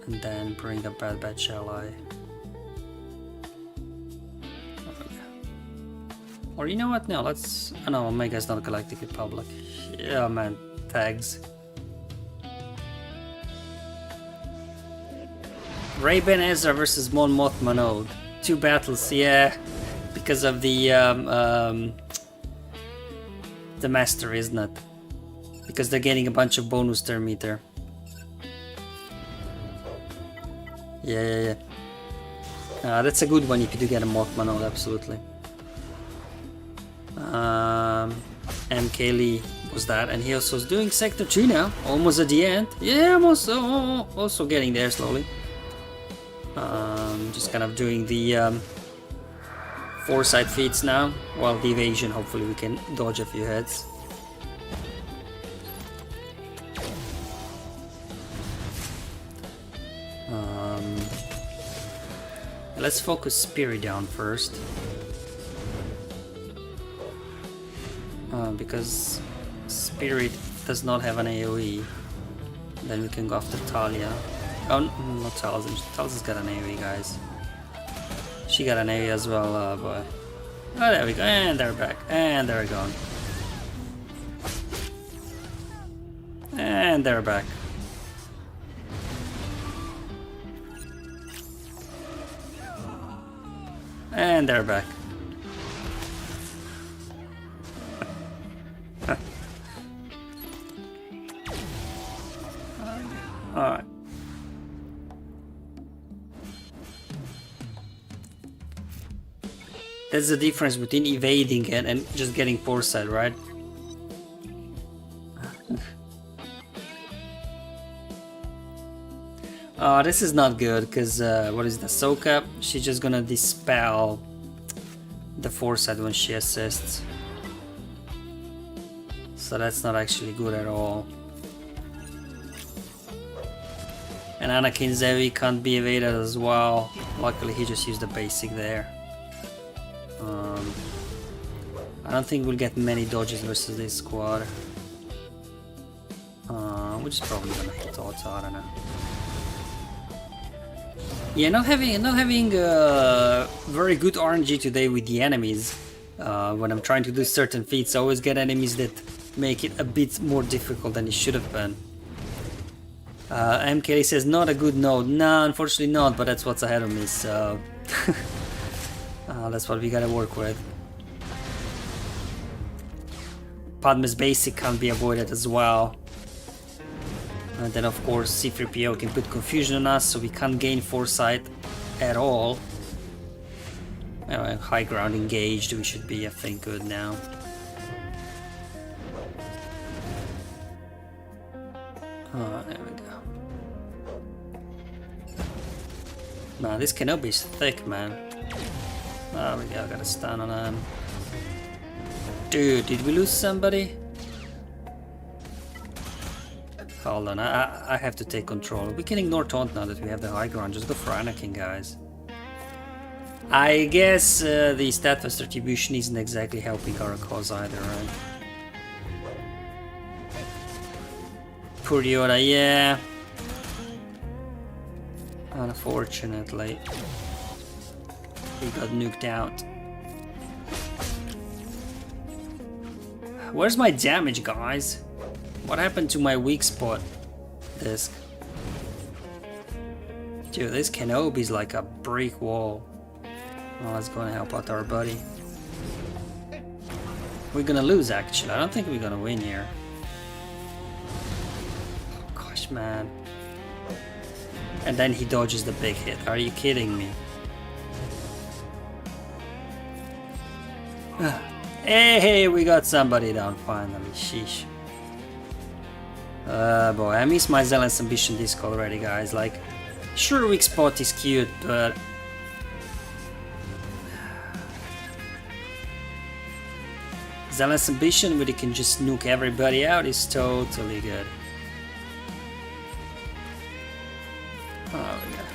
And then bring a Bad Batch ally. Or you know what? No, let's... Oh no, Omega's not Galactic Republic. Yeah, man. Tags. Ray-Ban Ezra versus Mon Mothma Node. 2 battles, yeah. Because of the Master, isn't it? Because they're getting a bunch of bonus turn meter. Yeah. That's a good one if you do get a Mothma Node, absolutely. MK Lee was that, and he also is doing Sector 2 now, almost at the end. Yeah, I'm also getting there slowly. Just kind of doing the foresight feats now, while the evasion, hopefully we can dodge a few heads. Let's focus Spirit down first. Because Spirit does not have an AoE. Then we can go after Talia. Oh, not Talzin. Talzin's got an AoE, guys. She got an AoE as well, boy. Oh, there we go. And they're back. And they're gone. And they're back. And they're back. Alright. That's the difference between evading it and just getting foresight, right? This is not good, because what is it, Ahsoka? She's just gonna dispel the foresight when she assists. So that's not actually good at all. And Anakin's AoE can't be evaded as well. Luckily he just used the basic there. I don't think we'll get many dodges versus this squad. We're just probably gonna hit auto, I don't know. Yeah, not having very good RNG today with the enemies. When I'm trying to do certain feats, I always get enemies that make it a bit more difficult than it should have been. MK says not a good node. No, unfortunately not, but that's what's ahead of me, so that's what we gotta work with. Padme's basic can't be avoided as well. And then of course C-3PO can put confusion on us, so we can't gain foresight at all. Anyway, high ground engaged, we should be, I think, good now. There we go. Man, this Kenobi's thick, man. There we go, got a stun on him. Dude, did we lose somebody? Hold on, I have to take control. We can ignore Taunt now that we have the high ground. Just go for Anakin, guys. I guess the stat-fast retribution isn't exactly helping our cause either, right? Poor Yoda, yeah. Unfortunately, he got nuked out. Where's my damage, guys? What happened to my weak spot disc? Dude, this Kenobi's like a brick wall. Oh, that's gonna help out our buddy. We're gonna lose, actually. I don't think we're gonna win here. Oh, gosh, man. And then he dodges the big hit. Are you kidding me? Hey, we got somebody down finally. Sheesh. Boy, I miss my Zealous Ambition disc already, guys. Like, sure, weak spot is cute, but Zealous Ambition, where you can just nuke everybody out, is totally good. Oh, yeah.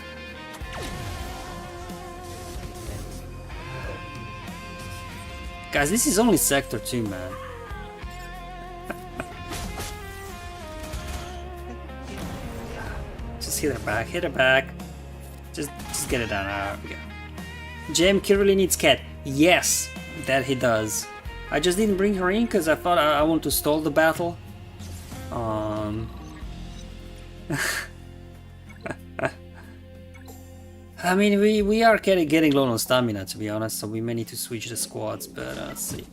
Guys, this is only Sector 2, man. Just hit her back, hit her back. Just get it done. There we go. JMK really needs cat. Yes, that he does. I just didn't bring her in because I thought I want to stall the battle. I mean, we are getting low on stamina, to be honest, so we may need to switch the squads, but let's see.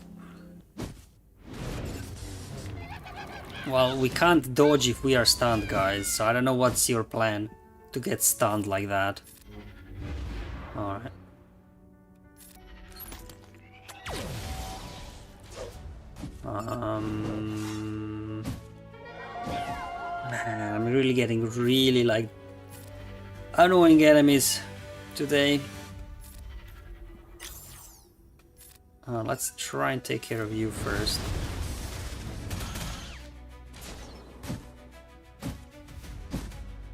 Well, we can't dodge if we are stunned, guys, so I don't know what's your plan to get stunned like that. Alright. Man, I'm really getting like annoying enemies today. Let's try and take care of you first.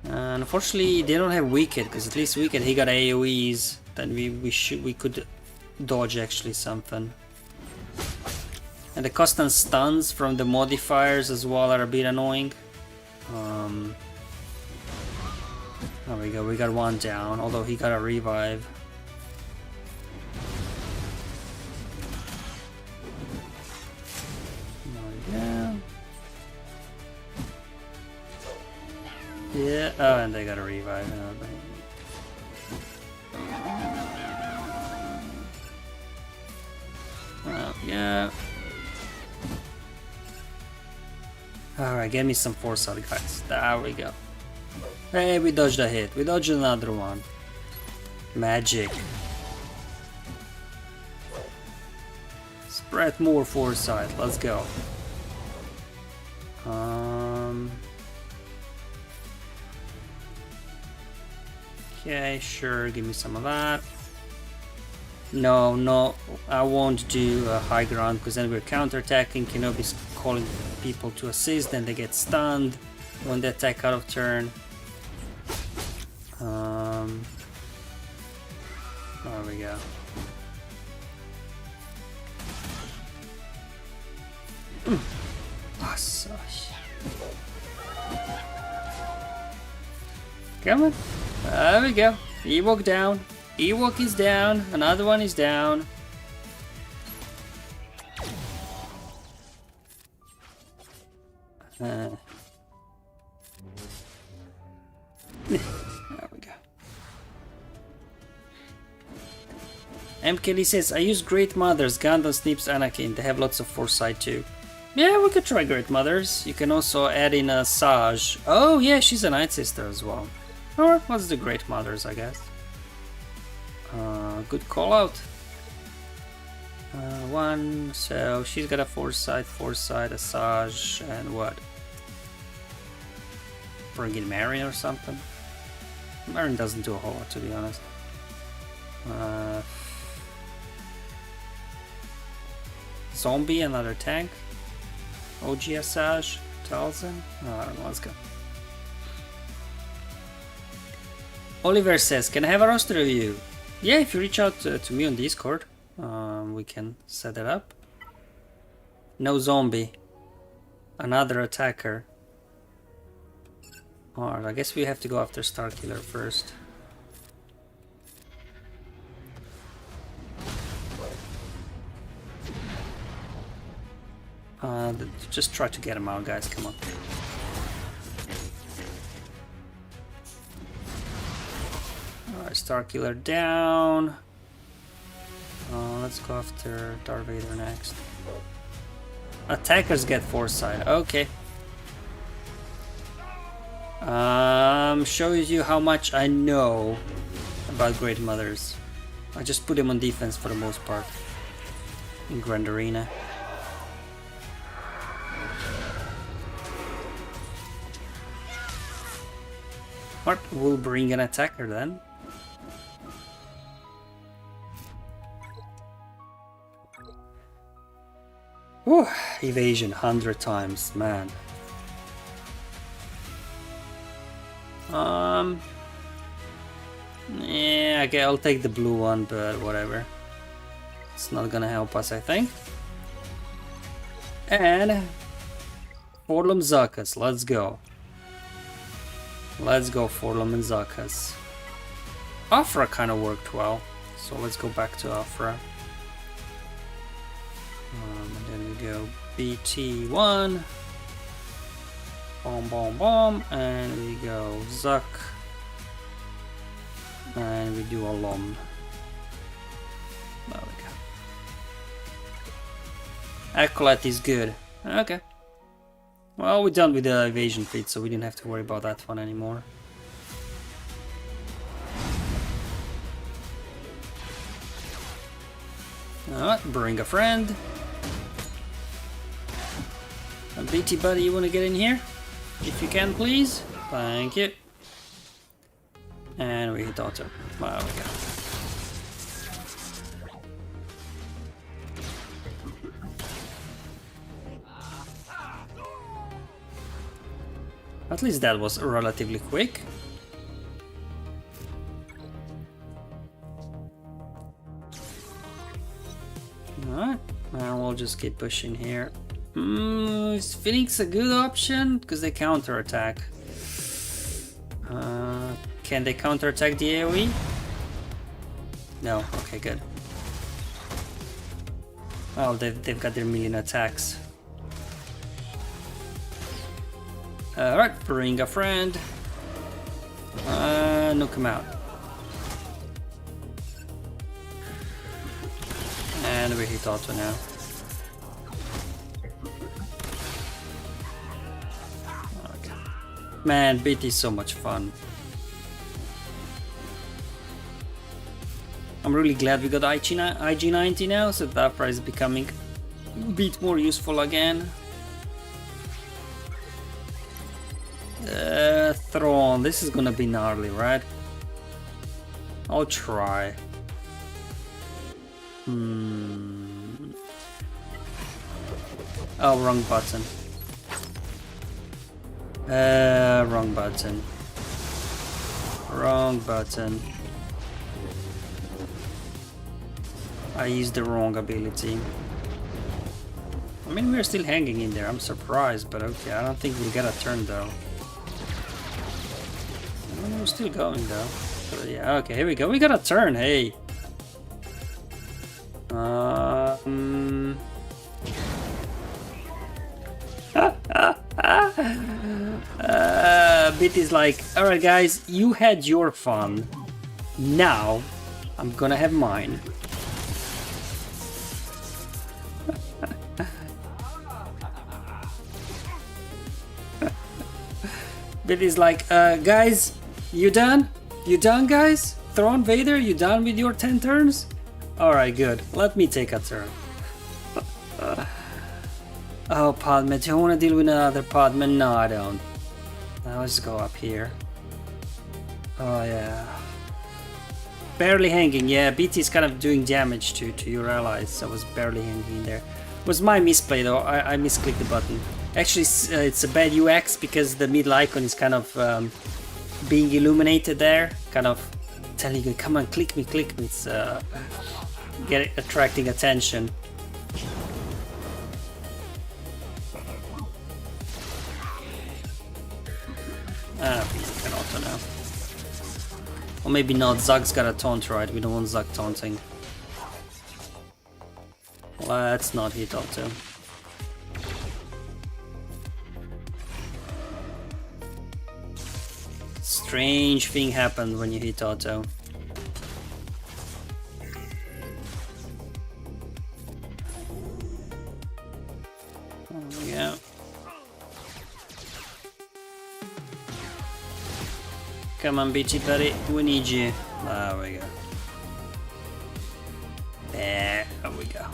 Unfortunately, they don't have Wicked, because at least Wicked, he got AoEs. Then we could dodge actually something. And the constant stuns from the modifiers as well are a bit annoying. There we go, we got one down, although he got a revive. Yeah, oh, and they got a revive. Yeah. Alright, get me some foresight, guys. There we go. Hey, we dodged a hit. We dodged another one. Magic. Spread more foresight. Let's go. Okay, sure. Give me some of that. No, I won't do a high ground because then we're counterattacking. Kenobi's calling people to assist, then they get stunned when they attack out of turn. There we go. Come on. There we go. Ewok down. Ewok is down. Another one is down. There we go. MKD says, I use Great Mothers, Gandalf, Snips, Anakin. They have lots of foresight too. Yeah, we could try Great Mothers. You can also add in a Saj. Oh yeah, she's a Night Sister as well. Or what's the Great Mothers, I guess. Good call out. One, so she's got a foresight, a Saj, and what? Bring in Marin or something. Marin doesn't do a whole lot, to be honest. Zombie, another tank. OG Asajj, Talzin. Oh, I don't know, let's go. Oliver says, can I have a roster review? Yeah, if you reach out to me on Discord, we can set it up. No zombie. Another attacker. Alright, I guess we have to go after Starkiller first. Just try to get him out, guys, come on. Alright, Starkiller down. Let's go after Darth Vader next. Attackers get foresight, okay. Shows you how much I know about Great Mothers. I just put him on defense for the most part in Grand Arena. What? We'll bring an attacker then. Whew, evasion 100 times, man. Yeah, okay, I'll take the blue one, but whatever. It's not gonna help us, I think. And Forlum Zuckus, let's go. Let's go Forlum and Zuckus. Aphra kind of worked well, so let's go back to Aphra. And then we go BT1. Bomb, bomb, bomb, and we go Zuck. And we do a Lom. There we go. Acolyte is good. Okay. Well, we're done with the evasion feat, so we didn't have to worry about that one anymore. Alright, bring a friend. BT buddy, you wanna get in here? If you can, please. Thank you. And we hit auto. There we go. At least that was relatively quick. Alright, and we'll just keep pushing here. Is Phoenix a good option? Because they counterattack. Can they counterattack the AoE? No, okay, good. Oh, they've got their million attacks. Alright, bring a friend. Nuke him out. And we hit auto now. Okay. Man, BT is so much fun. I'm really glad we got IG90 now, so that Aphra is becoming a bit more useful again. Thrawn, this is gonna be gnarly, right? I'll try. Oh, wrong button. Wrong button. Wrong button. I used the wrong ability. I mean, we're still hanging in there. I'm surprised, but okay. I don't think we'll get a turn though. We're still going though. So, yeah, okay, here we go. We got a turn, hey. Bit is like, alright guys, you had your fun. Now, I'm gonna have mine. Bit is like, guys, you done? You done, guys? Throne Vader, you done with your 10 turns? Alright, good. Let me take a turn. Oh, Podman, do you want to deal with another Podman? No, I don't. Now let's go up here. Oh, yeah. Barely hanging, yeah. BT's kind of doing damage to your allies. I was barely hanging there. It was my misplay, though. I misclicked the button. Actually, it's a bad UX because the middle icon is kind of being illuminated there. Kind of telling you, come on, click me, click me. It's attracting attention. We can auto now. Or maybe not, Zuck's got a taunt, right? We don't want Zuck taunting. Let's not hit auto. Strange thing happened when you hit auto. There we go. Come on, BT buddy, we need you. There we go. There we go.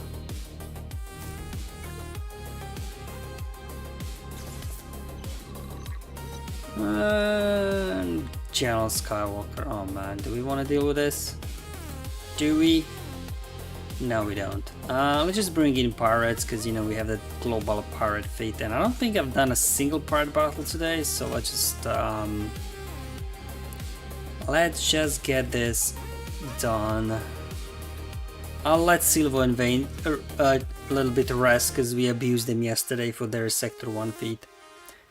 General Skywalker. Oh man, do we want to deal with this? Do we? No, we don't. Let's just bring in pirates, because you know we have the global pirate fleet, and I don't think I've done a single pirate battle today. So let's just get this done. I'll let Silvo and Vane a little bit rest, because we abused them yesterday for their Sector 1 feat.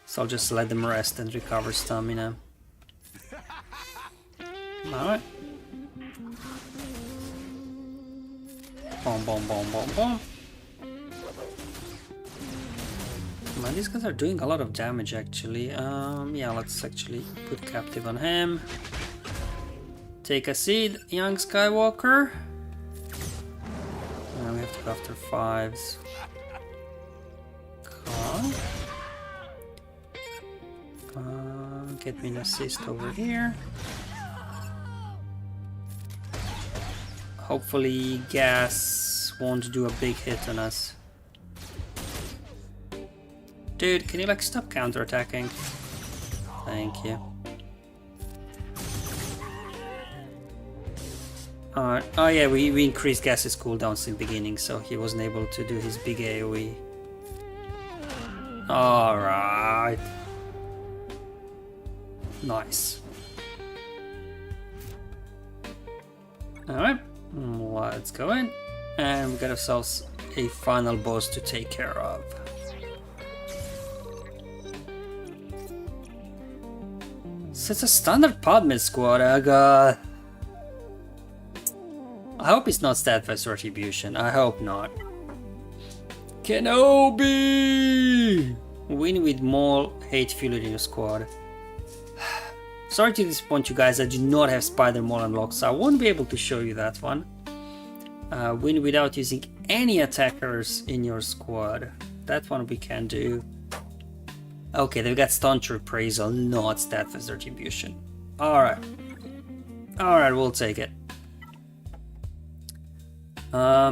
So I'll just let them rest and recover stamina. Alright. Boom, boom, boom, boom, boom. Man, these guys are doing a lot of damage actually. Yeah, let's actually put captive on him. Take a seat, young Skywalker. And we have to go after 5s. Cobb. Get me an assist over here. Hopefully gas won't do a big hit on us. Dude, can you like stop counterattacking? Thank you. Alright, oh yeah, we increased Gas's cooldowns in the beginning, so he wasn't able to do his big AoE. Alright. Nice. Alright, let's go in. And we got ourselves a final boss to take care of. So it's a standard Podmid squad, I hope it's not Steadfast Retribution, I hope not. Kenobi! Win with Maul, hate fuel in your squad. Sorry to disappoint you guys, I do not have Spider Maul unlocked, so I won't be able to show you that one. Win without using any attackers in your squad. That one we can do. Okay, they've got Stormtrooper Appraisal, not Steadfast Retribution. Alright. Alright, we'll take it. I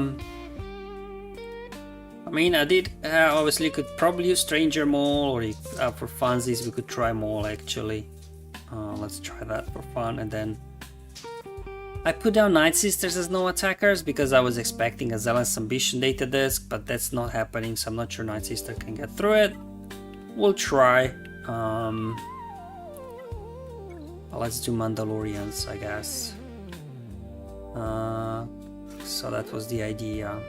mean, I did obviously could probably use Stranger Maul, or for funsies we could try Maul actually. Let's try that for fun, and then I put down Night Sisters as no attackers because I was expecting a Zealous Ambition data disc, but that's not happening, so I'm not sure Night Sister can get through it. We'll try. Let's do Mandalorians, I guess. So that was the idea.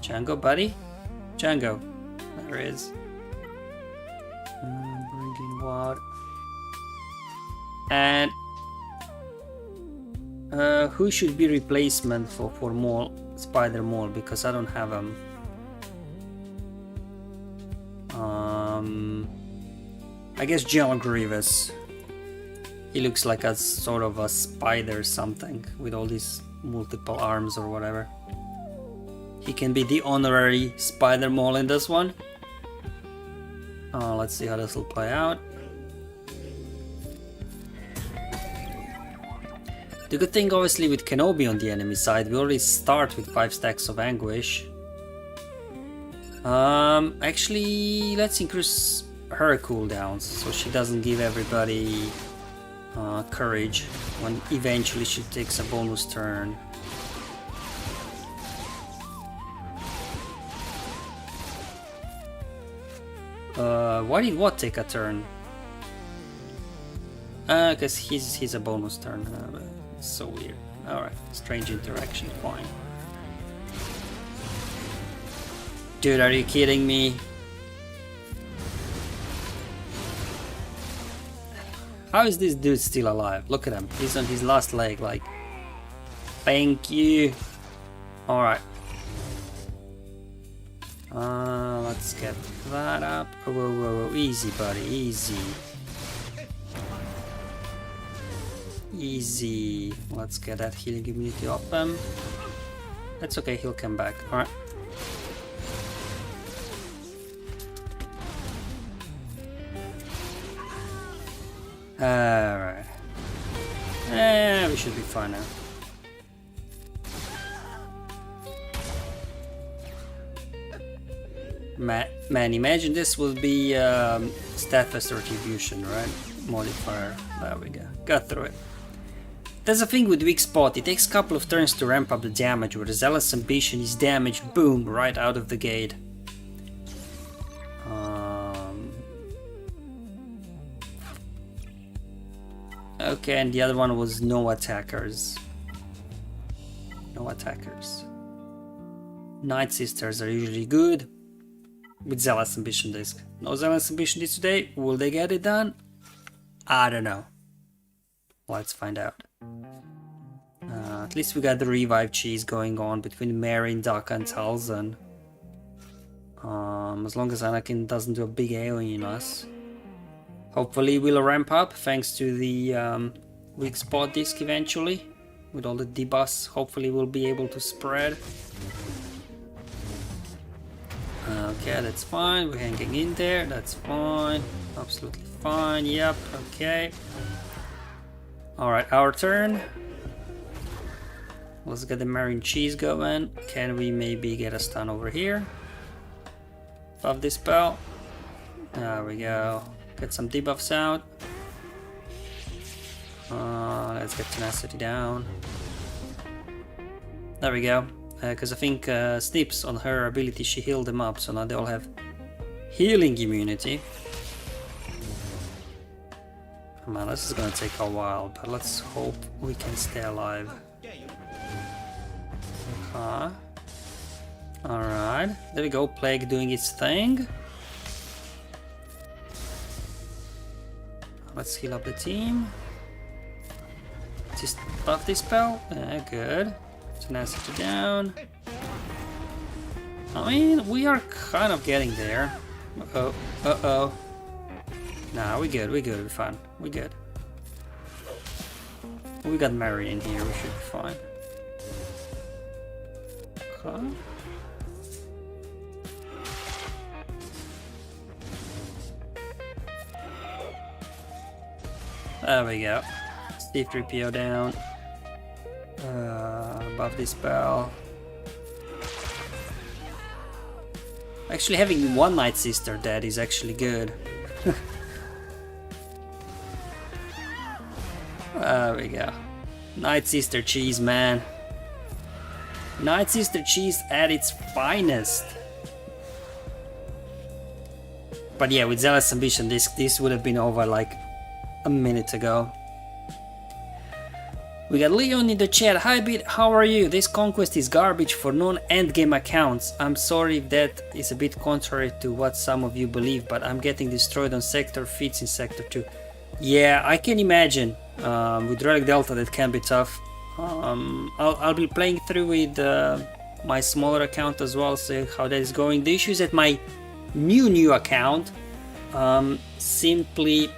Django, buddy? Django. There it is. Bring in what? And who should be replacement for Maul, Spider Maul, because I don't have him. I guess General Grievous. He looks like a sort of a spider something with all these multiple arms or whatever. He can be the honorary Spider Maul in this one. Let's see how this will play out. The good thing obviously with Kenobi on the enemy side, we already start with 5 stacks of Anguish. Actually, let's increase her cooldowns so she doesn't give everybody courage when eventually she takes a bonus turn. Why did what take a turn? Because he's a bonus turn. It's so weird. Alright, strange interaction, fine. Dude, are you kidding me? How is this dude still alive? Look at him. He's on his last leg, like... Thank you. Alright. Let's get that up. Whoa, whoa, whoa. Easy, buddy. Easy. Easy. Let's get that healing immunity up him. That's okay, he'll come back. Alright. Alright. We should be fine now. Man, imagine this will be Steadfast Retribution, right? Modifier. There we go. Got through it. There's a thing with Weak Spot. It takes a couple of turns to ramp up the damage, where the Zealous Ambition is damaged, boom, right out of the gate. Okay, and the other one was no attackers. No attackers. Night Sisters are usually good with Zealous Ambition disc. No Zealous Ambition disc today. Will they get it done? I don't know. Let's find out. At least we got the revive cheese going on between Merrin, Duck and Talzin. As long as Anakin doesn't do a big alien on us. Hopefully we'll ramp up thanks to the weak spot disc eventually. With all the debuffs, hopefully we'll be able to spread. Okay, that's fine. We're hanging in there. That's fine. Absolutely fine. Yep. Okay. Alright, our turn. Let's get the marine cheese going. Can we maybe get a stun over here? Buff this spell. There we go. Get some debuffs out. Let's get tenacity down. There we go. Because I think Snips on her ability, she healed them up, so now they all have healing immunity. Come on, this is gonna take a while, but let's hope we can stay alive. Okay. Alright, there we go, Plague doing its thing. Let's heal up the team. Just buff this spell. Good. Tenacity down. I mean, we are kind of getting there. Uh-oh. Uh-oh. Nah, we're good. We're good. We're fine. We're good. We got Mary in here. We should be fine. Okay. There we go. C-3PO down. Buff this spell. Actually, having one Night Sister dead is actually good. There we go. Night Sister cheese, man. Night Sister cheese at its finest. But yeah, with Zealous Ambition, this would have been over like a minute ago. We got Leon in the chat. Hi Bit, how are you? This Conquest is garbage for non-endgame accounts. I'm sorry if that is a bit contrary to what some of you believe, but I'm getting destroyed on Sector Feats in Sector 2. Yeah, I can imagine. With Relic Delta that can be tough. I'll be playing through with my smaller account as well, see how that is going. The issue is that my new account simply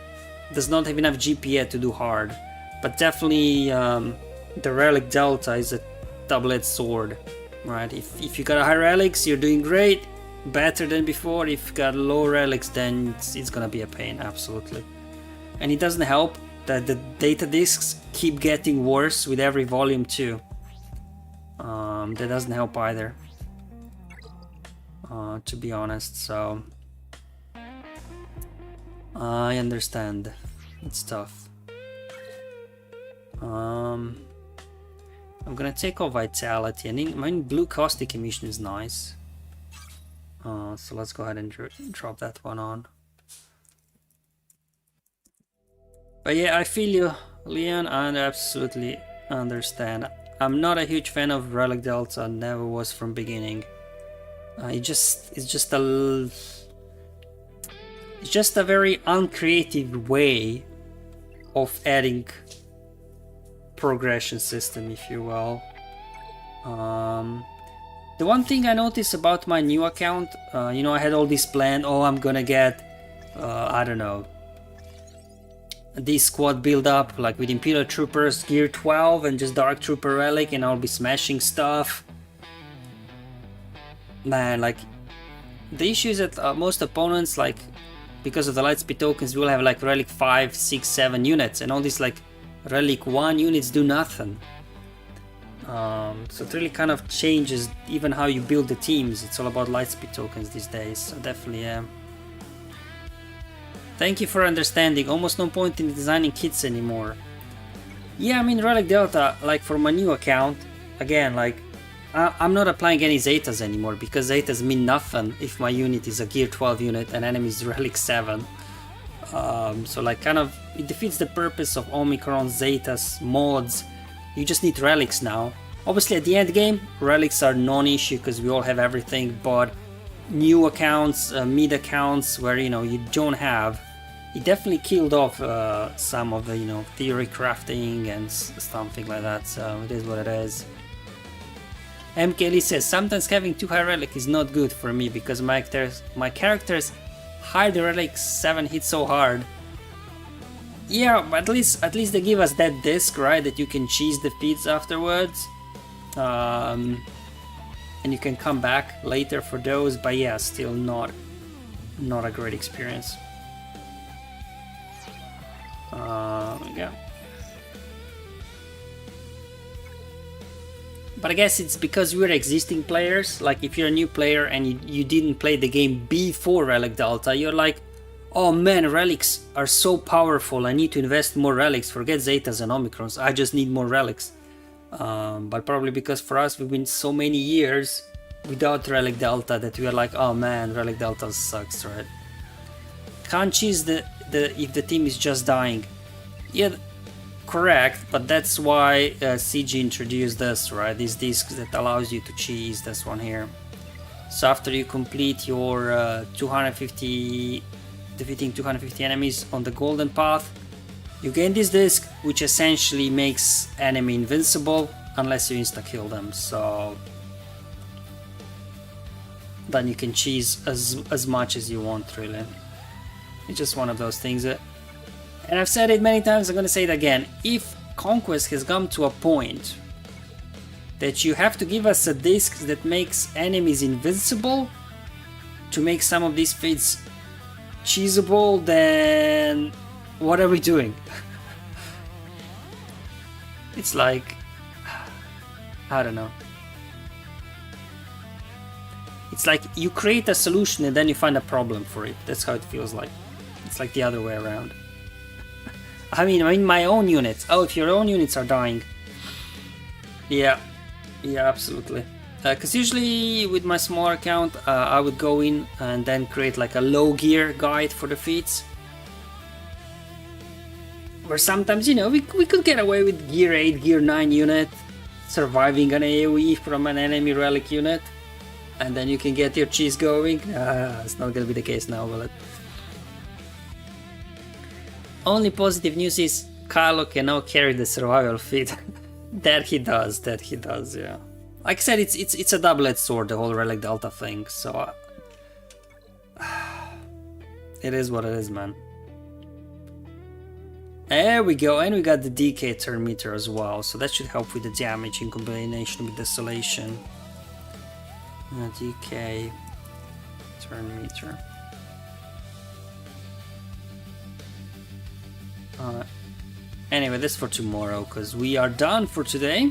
does not have enough GP to do hard. But definitely the Relic Delta is a double-edged sword, right? If you got a high relics, you're doing great, better than before. If you got low relics, then it's gonna be a pain, absolutely. And it doesn't help that the data disks keep getting worse with every volume too. That doesn't help either, to be honest. So I understand, it's tough. I'm gonna take off Vitality, and my blue caustic emission is nice. So let's go ahead and drop that one on. But yeah, I feel you, Leon, and I absolutely understand. I'm not a huge fan of Relic Delta, never was from beginning. It's just a very uncreative way of adding progression system, if you will. The one thing I noticed about my new account, you know, I had all this plan. Oh, I'm gonna get, I don't know, this squad build up like with Imperial Troopers gear 12 and just Dark Trooper relic, and I'll be smashing stuff. Man, like the issue is that most opponents, like because of the Lightspeed tokens, will have like relic 5, 6, 7 units, and all these like relic 1 units do nothing. So it really kind of changes even how you build the teams. It's all about Lightspeed tokens these days, so definitely yeah. Thank you for understanding. Almost no point in designing kits anymore. Yeah, I mean Relic Delta, like for my new account, again, like I'm not applying any Zetas anymore, because Zetas mean nothing if my unit is a gear 12 unit and enemy is relic 7. So like kind of it defeats the purpose of Omicron, Zetas, mods. You just need relics now. Obviously at the end game, relics are non-issue because we all have everything, but new accounts, mid accounts where you know you don't have, it definitely killed off some of the, you know, theory crafting and something like that, so it is what it is. MKL says, sometimes having too high relic is not good for me because my characters hide the relic 7 hit so hard. Yeah, but at least they give us that disc, right, that you can cheese the feats afterwards. And you can come back later for those, but yeah, still not a great experience. Yeah. But I guess it's because we're existing players. Like if you're a new player and you didn't play the game before Relic Delta, you're like, oh man, relics are so powerful, I need to invest more relics, forget Zetas and Omicrons, I just need more relics. But probably because for us we've been so many years without Relic Delta that we are like, oh man, Relic Delta sucks, right? Can't cheese if the team is just dying. Yeah, correct, but that's why CG introduced this, right? These discs that allows you to cheese this one here. So after you complete your 250, defeating 250 enemies on the golden path, you gain this disc, which essentially makes enemy invincible unless you insta-kill them, so then you can cheese as much as you want, really. It's just one of those things. And I've said it many times, I'm gonna say it again. If Conquest has come to a point that you have to give us a disc that makes enemies invincible to make some of these feats cheesable, then what are we doing? It's like, I don't know. It's like you create a solution and then you find a problem for it. That's how it feels like. It's like the other way around. I mean my own units. Oh, if your own units are dying. Yeah, absolutely. Because usually with my smaller account, I would go in and then create like a low gear guide for the feats. Where sometimes, you know, we could get away with gear 8, gear 9 unit, surviving an AoE from an enemy relic unit, and then you can get your cheese going. It's not gonna be the case now, will it? Only positive news is Kylo can now carry the survival feat. That he does, yeah. Like I said, it's a double-edged sword, the whole Relic Delta thing, so... it is what it is, man. There we go, and we got the DK turn meter as well, so that should help with the damage in combination with Desolation. DK turn meter. Anyway, this for tomorrow, because we are done for today.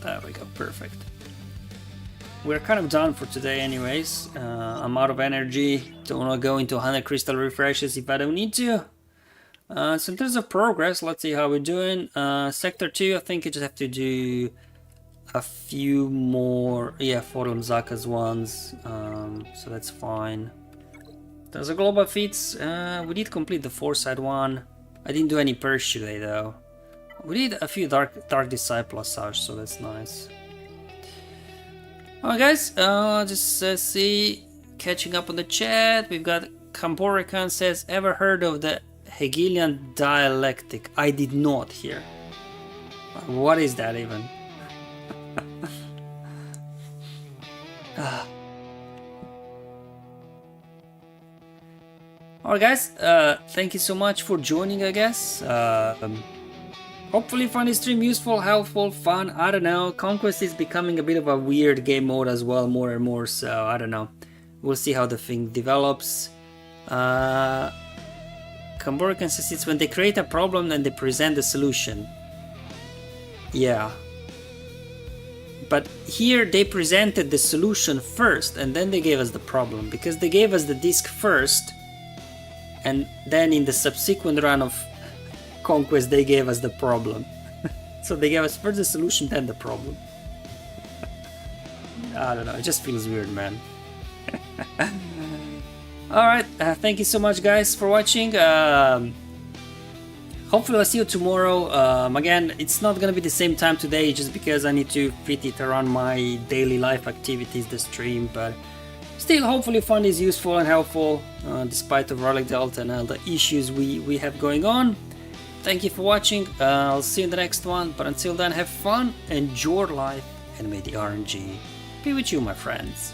There we go, perfect. We're kind of done for today anyways. I'm out of energy, don't want to go into 100 crystal refreshes if I don't need to. So in terms of progress, let's see how we're doing. Sector 2, I think you just have to do a few more, yeah, Forlum Zaka's ones, so that's fine. There's a global feats, we did complete the Foresight one. I didn't do any purge today though. We did a few Dark Disciple as such, so that's nice. Alright guys, just see, catching up on the chat. We've got Kamborikan says, ever heard of the Hegelian dialectic? I did not hear. What is that even? Alright guys, thank you so much for joining, I guess. Hopefully find this stream useful, helpful, fun, I don't know. Conquest is becoming a bit of a weird game mode as well, more and more, so I don't know. We'll see how the thing develops. Kamborikan says it's when they create a problem and they present the solution. Yeah. But here they presented the solution first and then they gave us the problem, because they gave us the disc first and then in the subsequent run of Conquest they gave us the problem. So they gave us first the solution, then the problem. I don't know, it just feels weird, man. Alright, thank you so much guys for watching. Hopefully I'll see you tomorrow. Again, it's not gonna be the same time today just because I need to fit it around my daily life activities, the stream, but still hopefully find this useful and helpful despite the Relic Delta and all the issues we have going on. Thank you for watching, I'll see you in the next one, but until then have fun, enjoy life, and may the RNG be with you, my friends.